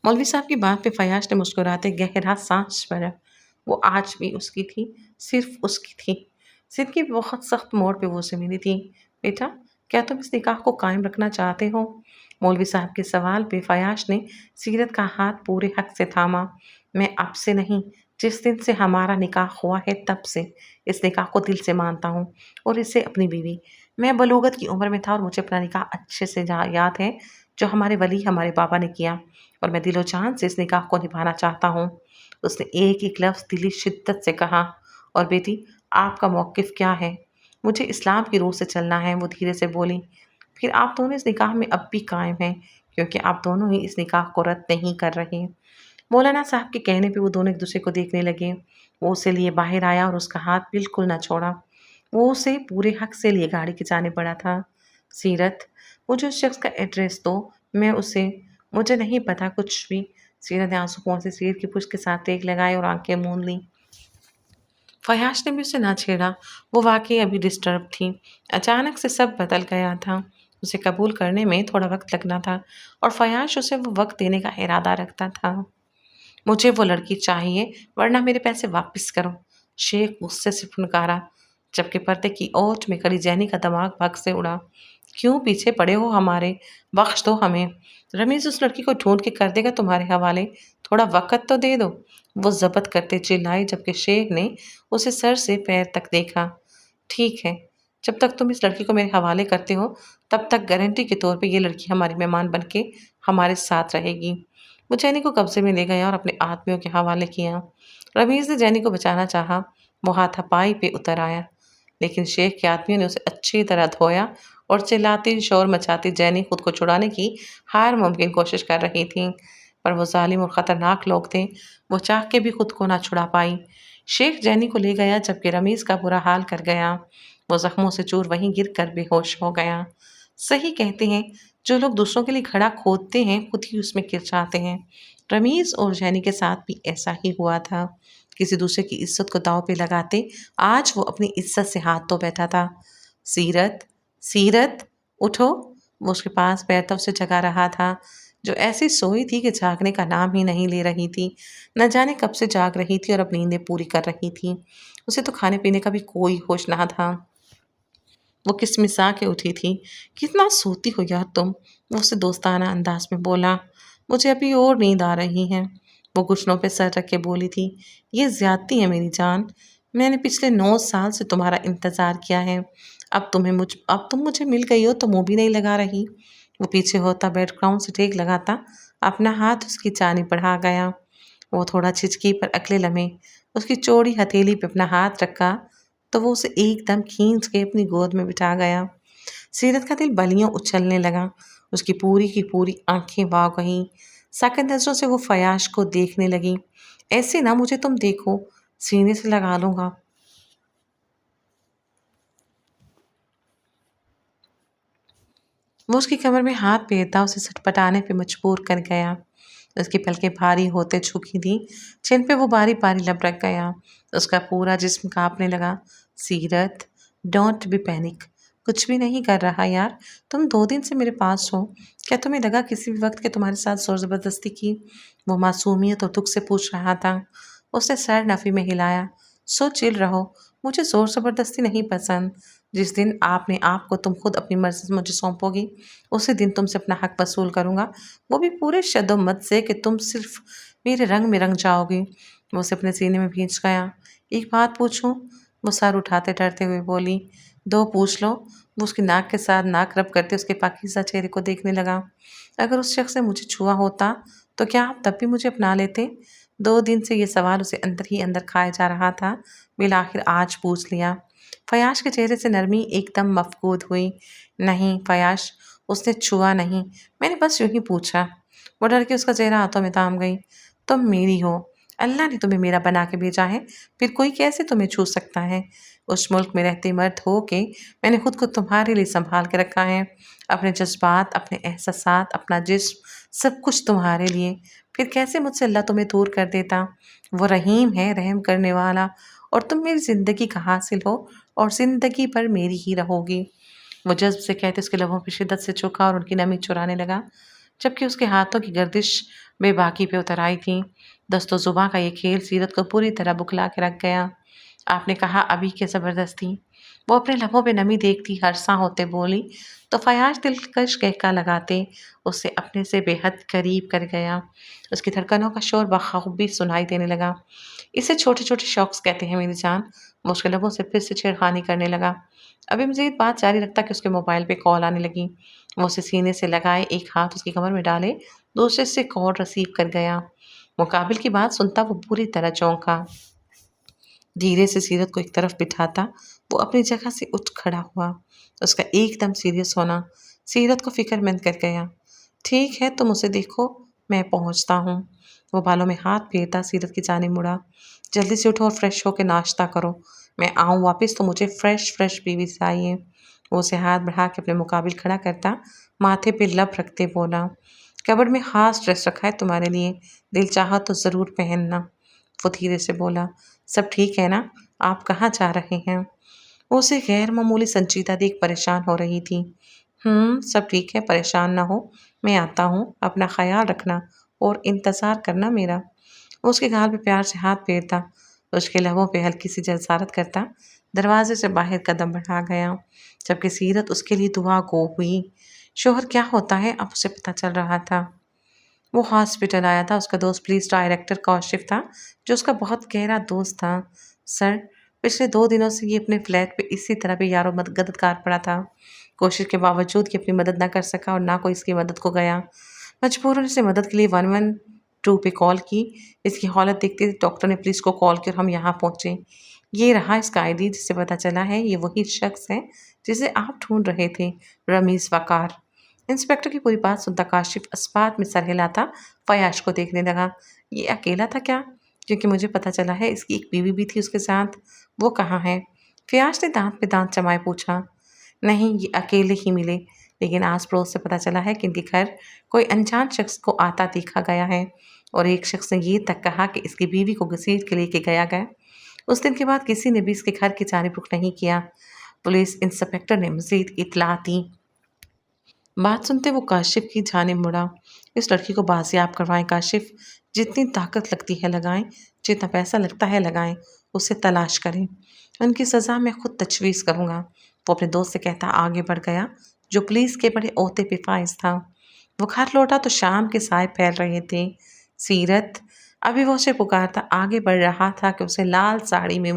مولوی صاحب کی بات پہ فیاش نے مسکراتے گہرا سانس بھرا۔ وہ آج بھی اس کی تھی، صرف اس کی تھی۔ زندگی بہت سخت موڑ پہ وہ اسے ملی تھی۔ بیٹا، کیا تم اس نکاح کو قائم رکھنا چاہتے ہو؟ مولوی صاحب کے سوال پہ فیاش نے سیرت کا ہاتھ پورے حق سے تھاما۔ میں اب سے نہیں، جس دن سے ہمارا نکاح ہوا ہے تب سے اس نکاح کو دل سے مانتا ہوں اور اسے اپنی بیوی۔ میں بلوغت کی عمر میں تھا اور مجھے اپنا نکاح اچھے سے یاد ہے جو ہمارے ولی ہمارے بابا نے کیا، اور میں دل و جان سے اس نکاح کو نبھانا چاہتا ہوں۔ اس نے ایک ایک لفظ دلی شدت سے کہا۔ اور بیٹی، آپ کا موقف کیا ہے؟ مجھے اسلام کی روح سے چلنا ہے، وہ دھیرے سے بولی۔ پھر آپ دونوں اس نکاح میں اب بھی قائم ہیں، کیونکہ آپ دونوں ہی اس نکاح کو رد نہیں کر رہے۔ مولانا صاحب کے کہنے پہ وہ دونوں ایک دوسرے کو دیکھنے لگے۔ وہ اسے لیے باہر آیا اور اس کا ہاتھ بالکل نہ چھوڑا۔ وہ اسے پورے حق سے لیے گاڑی کی جانب بڑھا تھا۔ سیرت، مجھے اس شخص کا ایڈریس دو، میں اسے… مجھے نہیں پتا کچھ بھی۔ سیرت نے آنسو پونچھ سے سیرت کی پشت کے ساتھ ٹیک لگائے اور آنکھیں موند لیں۔ فیاش نے بھی اسے نہ چھیڑا۔ وہ واقعی ابھی ڈسٹرب تھی۔ اچانک سے سب بدل گیا تھا۔ اسے قبول کرنے میں تھوڑا وقت لگنا تھا اور فیاش اسے وہ وقت دینے کا ارادہ رکھتا تھا۔ مجھے وہ لڑکی چاہیے ورنہ میرے پیسے واپس کرو، شیخ غصے سے پھنکارا، جبکہ پردے کی اوٹ میں کھڑی جینی کا دماغ بھگ سے اڑا۔ کیوں پیچھے پڑے ہو ہمارے؟ بخش دو ہمیں۔ رمیز اس لڑکی کو ڈھونڈ کے کر دے گا تمہارے حوالے، تھوڑا وقت تو دے دو، وہ ضبط کرتے چلائی، جبکہ شیخ نے اسے سر سے پیر تک دیکھا۔ ٹھیک ہے، جب تک تم اس لڑکی کو میرے حوالے کرتے ہو تب تک گارنٹی کے طور پہ یہ لڑکی ہماری مہمان بن کے ہمارے ساتھ رہے گی۔ وہ جینی کو قبضے میں لے گیا اور اپنے آدمیوں کے حوالے کیا۔ رمیز نے جینی کو بچانا چاہا، وہ ہاتھا پائی پہ اتر آیا، لیکن شیخ کے آدمیوں نے اسے اچھی طرح دھویا اور چلاتی شور مچاتی جینی خود کو چھڑانے کی ہر ممکن کوشش کر رہی تھی، پر وہ ظالم اور خطرناک لوگ تھے، وہ چاہ کے بھی خود کو نہ چھڑا پائی۔ شیخ جینی کو لے گیا جبکہ رمیز کا برا حال کر گیا، وہ زخموں سے چور وہیں گر کر بے ہوش ہو گیا۔ صحیح کہتے ہیں، جو لوگ دوسروں کے لیے کھڑا کھودتے ہیں خود ہی اس میں گر جاتے ہیں۔ رمیز اور جینی کے ساتھ بھی ایسا ہی ہوا تھا۔ کسی دوسرے کی عزت کو داؤ پہ لگاتے آج وہ اپنی عزت سے ہاتھ دھو بیٹھا تھا۔ سیرت، سیرت، اٹھو! وہ اس کے پاس بیٹھا اسے جگا رہا تھا، جو ایسی سوئی تھی کہ جاگنے کا نام ہی نہیں لے رہی تھی۔ نہ جانے کب سے جاگ رہی تھی اور اب نیندیں پوری کر رہی تھی۔ اسے تو کھانے پینے کا بھی کوئی ہوش نہ تھا۔ وہ کسمسا کے اٹھی تھی۔ کتنا سوتی ہو یار تم، وہ اسے دوستانہ انداز میں بولا۔ مجھے ابھی اور نیند آ رہی ہے، وہ گھٹنوں پہ سر رکھ کے بولی تھی۔ یہ زیادتی ہے میری جان، میں نے پچھلے 9 سال سے تمہارا انتظار کیا ہے۔ اب تم مجھے مل گئی ہو تو منہ بھی نہیں لگا رہی۔ وہ پیچھے ہوتا بیک گراؤنڈ سے ٹیک لگاتا اپنا ہاتھ اس کی جانب بڑھا گیا۔ وہ تھوڑا جھجکی پر اگلے لمحے اس کی چوڑی ہتھیلی پہ اپنا ہاتھ رکھا تو وہ اسے ایک دم کھینچ کے اپنی گود میں بٹھا گیا۔ سیرت کا دل بلیوں اچھلنے لگا۔ اس کی پوری آنکھیں واہ گئیں۔ ساکن نظروں سے وہ فیاش کو دیکھنے لگی۔ ایسے نہ مجھے تم دیکھو، سینے سے لگا لوں گا۔ وہ اس کی کمر میں ہاتھ پھیرتا اسے سٹپٹانے پہ مجبور کر گیا۔ اس کی پلکیں بھاری ہوتے جھکی تھیں، جن پہ وہ باری باری لب رکھ گیا۔ اس کا پورا جسم کانپنے لگا۔ سیرت، ڈونٹ بی پینک۔ کچھ بھی نہیں کر رہا یار، تم 2 دن سے میرے پاس ہو، کیا تمہیں لگا کسی بھی وقت کہ تمہارے ساتھ زور زبردستی کی؟ وہ معصومیت اور دکھ سے پوچھ رہا تھا۔ اس نے سر نفی میں ہلایا۔ سو چل رہو، مجھے زور زبردستی نہیں پسند۔ جس دن آپ نے آپ کو تم خود اپنی مرضی سے مجھے سونپو گی، اسی دن تم سے اپنا حق وصول کروں گا، وہ بھی پورے شد و مت سے کہ تم صرف میرے رنگ میں رنگ جاؤ گی۔ وہ اسے اپنے سینے میں بھینچ گیا۔ ایک بات پوچھوں؟ وہ سر اٹھاتے ڈرتے ہوئے بولی۔ دو پوچھ لو۔ وہ اس کی ناک کے ساتھ ناک رب کرتے اس کے پاکیزہ چہرے کو دیکھنے لگا۔ اگر اس شخص نے مجھے چھوا ہوتا تو کیا آپ تب بھی مجھے اپنا لیتے؟ 2 دن سے یہ سوال اسے اندر ہی اندر کھائے جا رہا تھا۔ بالآخر آج پوچھ لیا۔ فیاش کے چہرے سے نرمی ایک دم مفقود ہوئی۔ نہیں فیاش، اس نے چھوا نہیں، میں نے بس یوں ہی پوچھا۔ وہ ڈر کے اس کا چہرہ ہاتھوں میں تھام گئی۔ تم میری ہو، اللہ نے تمہیں میرا بنا کے بھیجا ہے، پھر کوئی کیسے تمہیں چھو سکتا ہے؟ اس ملک میں رہتے مرد ہو کے میں نے خود کو تمہارے لیے سنبھال کے رکھا ہے، اپنے جذبات، اپنے احساسات، اپنا جسم، سب کچھ تمہارے لیے، پھر کیسے مجھ سے اللہ تمہیں دور کر دیتا؟ وہ رحیم ہے، رحم کرنے والا، اور تم میری زندگی کا حاصل ہو اور زندگی پر میری ہی رہو گی۔ وہ جذب سے کہتے اس کے لبوں پہ شدت سے چکا اور ان کی نمی چرانے لگا، جبکہ اس کے ہاتھوں کی گردش بے باکی پہ اتر آئی تھی۔ دست و زباں کا یہ کھیل سیرت کو پوری طرح بکلا کے رکھ گیا۔ آپ نے کہا ابھی کہ زبردستی؟ وہ اپنے لبوں پہ نمی دیکھتی ہرساں ہوتے بولی تو فیاض دلکش کہکا لگاتے اسے اپنے سے بے حد قریب کر گیا۔ اس کی دھڑکنوں کا شور بخوبی سنائی دینے لگا۔ اسے چھوٹے چھوٹے شوقس کہتے ہیں میری جان۔ وہ اس کے لبوں سے پھر سے چھیڑخانی کرنے لگا۔ ابھی مزید بات جاری رکھتا کہ اس کے موبائل پہ کال آنے لگی۔ وہ اسے سینے سے لگائے، ایک ہاتھ اس کی کمر میں ڈالے، دوسرے سے کال ریسیو کر گیا۔ مقابل کی بات سنتا وہ پوری طرح چونکا۔ دھیرے سے سیرت کو ایک طرف بٹھاتا وہ اپنی جگہ سے اٹھ کھڑا ہوا۔ اس کا ایک دم سیریس ہونا سیرت کو فکر مند کر گیا۔ ٹھیک ہے تم اسے دیکھو، میں پہنچتا ہوں۔ وہ بالوں میں ہاتھ پھیرتا سیرت کی جانب مڑا۔ جلدی سے اٹھو اور فریش ہو کے ناشتہ کرو، میں آؤں واپس تو مجھے فریش بیوی چاہیے۔ وہ اسے ہاتھ بڑھا کے اپنے مقابل کھڑا کرتا ماتھے پہ لب رکھتے بولا، کبڑ میں خاص ڈریس رکھا ہے تمہارے لیے، دل چاہا تو ضرور پہننا۔ وہ دھیرے سے بولا، سب ٹھیک ہے نا؟ آپ کہاں جا رہے ہیں؟ وہ اسے غیر معمولی سنجیدہ دیکھ پریشان ہو رہی تھی۔ سب ٹھیک ہے، پریشان نہ ہو، میں آتا ہوں، اپنا خیال رکھنا اور انتظار کرنا میرا۔ وہ اس کے گال پہ پیار سے ہاتھ پھیرتا، اس کے لبوں پہ ہلکی سی جسارت کرتا دروازے سے باہر قدم بڑھا گیا، جبکہ سیرت اس کے لیے دعا گو ہوئی۔ شوہر کیا ہوتا ہے اب اسے پتہ چل رہا تھا۔ وہ ہاسپٹل آیا تھا، اس کا دوست پولیس ڈائریکٹر کوشف تھا جو اس کا بہت گہرا دوست تھا۔ سر، پچھلے 2 دنوں سے یہ اپنے فلیٹ پہ اسی طرح پہ یارو مددگار پڑا تھا، کوشش کے باوجود کہ اپنی مدد نہ کر سکا اور نہ کوئی اس کی مدد کو گیا۔ مجبوراً اس نے مدد کے لیے 112 پہ کال کی۔ اس کی حالت دیکھتے ڈاکٹر نے پولیس کو کال کی اور ہم یہاں پہنچے۔ یہ رہا اس کا آئی ڈی جس سے پتہ چلا ہے یہ وہی شخص ہے جسے آپ ڈھونڈ رہے تھے، رمیز وقار۔ انسپکٹر کی پوری بات سنتا کاشف اسبات میں سر ہلاتا فیاش کو دیکھنے لگا۔ یہ اکیلا تھا کیا؟ کیونکہ مجھے پتہ چلا ہے اس کی ایک بیوی بھی تھی اس کے ساتھ، وہ کہاں ہے؟ فیاش نے دانت پہ دانت جمائے پوچھا۔ نہیں، یہ اکیلے ہی ملے، لیکن آس پڑوس سے پتہ چلا ہے کہ ان کے گھر کوئی انجان شخص کو آتا دیکھا گیا ہے، اور ایک شخص نے یہ تک کہا کہ اس کی بیوی کو گھسیٹ کے لے کے گیا۔ اس دن کے بعد کسی نے بھی اس کے گھر کی جانب رخ نہیں کیا۔ پولیس انسپکٹر نے مزید اطلاع دی۔ بات سنتے وہ کاشف کی جانب مڑا۔ اس لڑکی کو بازیاب کروائیں کاشف، جتنی طاقت لگتی ہے لگائیں، جتنا پیسہ لگتا ہے لگائیں، اسے تلاش کریں، ان کی سزا میں خود تجویز کروں گا۔ وہ اپنے دوست سے کہتا آگے بڑھ گیا جو پولیس کے بڑے عہدے پہ فائز تھا۔ وہ گھر لوٹا تو شام کے سائے پھیل رہے تھے۔ سیرت، ابھی وہ اسے پکارتا آگے بڑھ رہا تھا کہ اسے لال ساڑی میں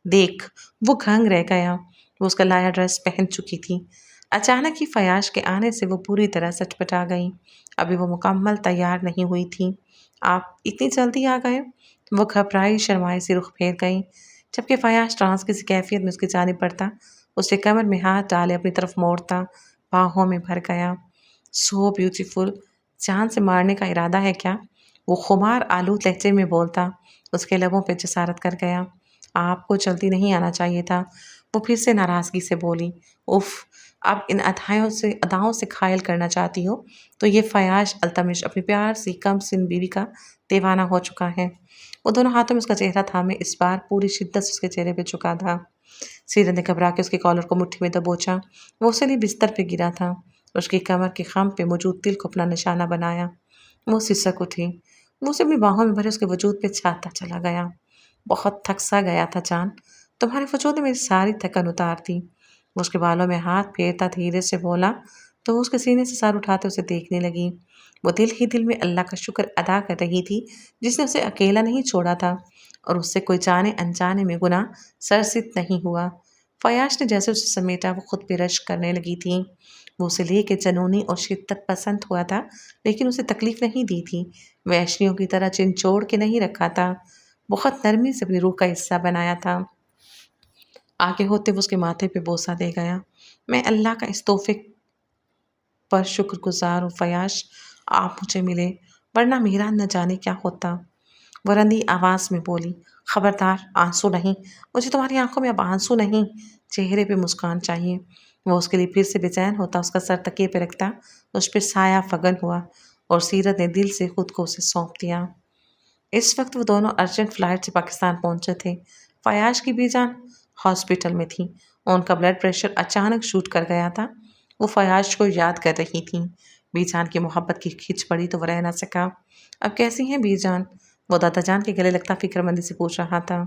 دیکھ، وہ گھنگ رہ گیا۔ وہ اس کا لایا ڈریس پہن چکی تھی۔ اچانک ہی فیاض کے آنے سے وہ پوری طرح سٹپٹا گئی۔ ابھی وہ مکمل تیار نہیں ہوئی تھی۔ آپ اتنی جلدی آ گئے؟ وہ گھبرائی شرمائی سے رخ پھیر گئی، جبکہ فیاض ٹرانس کسی کیفیت میں اس کی جانب بڑھتا، اس کے کمر میں ہاتھ ڈالے اپنی طرف موڑتا، باہوں میں بھر گیا۔ سو بیوٹیفل، جان سے مارنے کا ارادہ ہے کیا؟ وہ خمار آلود لہجے میں بولتا، اس کے لبوں پہ جسارت کر گیا۔ آپ کو جلدی نہیں آنا چاہیے تھا۔ وہ پھر سے ناراضگی سے بولی۔ اف، اب ان اداؤں سے گھائل کرنا چاہتی ہو تو یہ فیاض التمش اپنی پیار سی کم سن بیوی کا دیوانہ ہو چکا ہے۔ وہ دونوں ہاتھوں میں اس کا چہرہ تھامے اس بار پوری شدت سے اس کے چہرے پہ جھکا تھا۔ سیرت نے گھبرا کے اس کے کالر کو مٹھی میں دبوچا۔ وہ اسی لیے بستر پہ گرا تھا، اس کی کمر کے خم پہ موجود تل کو اپنا نشانہ بنایا۔ وہ سسک اٹھی۔ وہ اسے اپنی باہوں میں بھرے اس کے وجود پہ چھاتا چلا گیا۔ بہت تھک سا گیا تھا جان، تمہارے وجود نے میری ساری تھکن اتار دی۔ وہ اس کے بالوں میں ہاتھ پھیرتا دھیرے سے بولا تو وہ اس کے سینے سے سر اٹھاتے اسے دیکھنے لگی۔ وہ دل ہی دل میں اللہ کا شکر ادا کر رہی تھی جس نے اسے اکیلا نہیں چھوڑا تھا اور اس سے کوئی جانے انجانے میں گناہ سرزد نہیں ہوا۔ فیاض نے جیسے اسے سمیٹا وہ خود پہ رشک کرنے لگی تھی۔ وہ اسے لے کے جنونی اور شدت پسند ہوا تھا، لیکن اسے تکلیف نہیں دی تھی۔ وحشیوں کی طرح چنچوڑ کے نہیں رکھا تھا، بہت نرمی سے اپنی روح کا حصہ بنایا تھا۔ آگے ہوتے وہ اس کے ماتھے پہ بوسہ دے گیا۔ میں اللہ کا اس تحفے پر شکر گزار ہوں فیاض، آپ مجھے ملے، ورنہ میرا نہ جانے کیا ہوتا۔ وہ رندی آواز میں بولی، خبردار، آنسو نہیں، مجھے تمہاری آنکھوں میں اب آنسو نہیں، چہرے پہ مسکان چاہیے۔ وہ اس کے لیے پھر سے بے چین ہوتا، اس کا سر تکیے پہ رکھتا، اس پہ سایہ فگن ہوا اور سیرت نے دل سے خود کو اسے سونپ دیا۔ اس وقت وہ دونوں ارجنٹ فلائٹ سے پاکستان پہنچے تھے۔ فیاض کی بی جان ہاسپٹل میں تھی، ان کا بلڈ پریشر اچانک شوٹ کر گیا تھا۔ وہ فیاض کو یاد کر رہی تھیں۔ بی جان کی محبت کی کھچ پڑی تو وہ رہ نہ سکا۔ اب کیسی ہیں بی جان؟ وہ دادا جان کے گلے لگتا فکر مندی سے پوچھ رہا تھا۔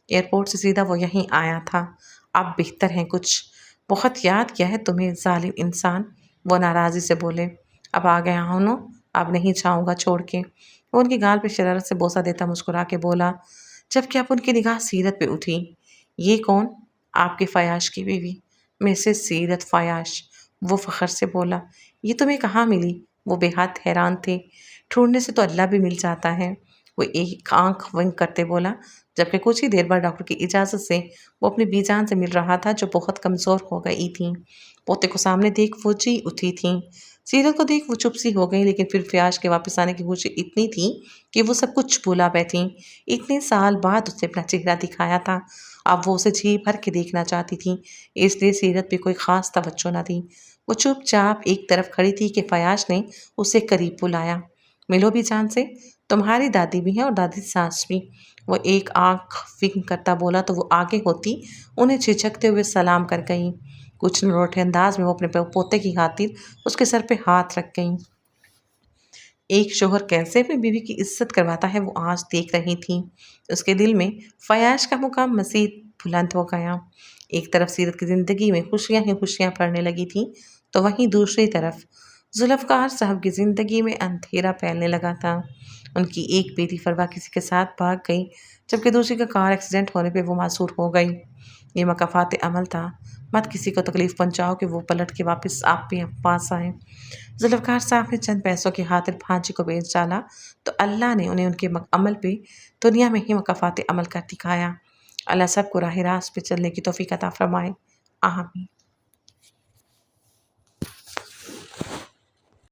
ایئرپورٹ سے سیدھا وہ یہیں آیا تھا، اب بہتر ہیں کچھ۔ بہت یاد کیا ہے تمہیں ظالم انسان، وہ ناراضی سے بولے۔ اب آ گیا ہوں نا، اب نہیں جاؤں گا چھوڑ کے۔ وہ ان کی گال پہ شرارت سے بوسہ دیتا مسکرا کے بولا، جبکہ اب ان کی نگاہ سیرت پہ اٹھی۔ یہ کون؟ آپ کے فیاض کی بیوی، مسز سیرت فیاض۔ وہ فخر سے بولا، یہ تمہیں کہاں ملی؟ وہ بے حد حیران تھے۔ ڈھونڈنے سے تو اللہ بھی مل جاتا ہے، وہ ایک آنکھ ونک کرتے بولا، جبکہ کچھ ہی دیر بعد ڈاکٹر کی اجازت سے وہ اپنی بی جان سے مل رہا تھا جو بہت کمزور ہو گئی تھیں۔ پوتے کو سامنے دیکھ وہ جی اٹھی تھیں۔ سیرت کو دیکھ وہ چپ سی ہو گئی، لیکن پھر فیاض کے واپس آنے کی خوشی اتنی تھی کہ وہ سب کچھ بھولا بیٹھیں۔ اتنے سال بعد اس نے اپنا چہرہ دکھایا تھا، اب وہ اسے جی بھر کے دیکھنا چاہتی تھی، اس لیے سیرت پہ کوئی خاص توجہ نہ تھی۔ وہ چپ چاپ ایک طرف کھڑی تھی کہ فیاض نے اسے قریب بلایا۔ ملو بھی جان سے، تمہاری دادی بھی ہیں اور دادی ساس بھی۔ وہ ایک آنکھ ونک کرتا بولا تو وہ آگے ہوتی انہیں جھجکتے ہوئے سلام کر گئی۔ کچھ نروٹھے انداز میں وہ اپنے پوتے کی خاطر اس کے سر پہ ہاتھ رکھ گئیں۔ ایک شوہر کیسے اپنی بیوی کی عزت کرواتا ہے وہ آج دیکھ رہی تھی۔ اس کے دل میں فیاض کا مقام مزید بلند ہو گیا۔ ایک طرف سیرت کی زندگی میں خوشیاں ہی خوشیاں پھیلنے لگی تھیں تو وہیں دوسری طرف ذوالفقار صاحب کی زندگی میں اندھیرا پھیلنے لگا تھا۔ ان کی ایک بیٹی فروا کسی کے ساتھ بھاگ گئی، جبکہ دوسری کا کار ایکسیڈنٹ ہونے پہ وہ معذور ہو گئی۔ یہ مکافات عمل تھا، مت کسی کو تکلیف پہنچاؤ کہ وہ پلٹ کے واپس آپ کے پاس آئے۔ ذوالفقار صاحب نے چند پیسوں کی خاطر بھانجی کو بیچ ڈالا تو اللہ نے انہیں ان کے عمل پہ دنیا میں ہی مکافات عمل کر دکھایا۔ اللہ سب کو راہ راست پہ چلنے کی توفیق عطا فرمائے، آمین۔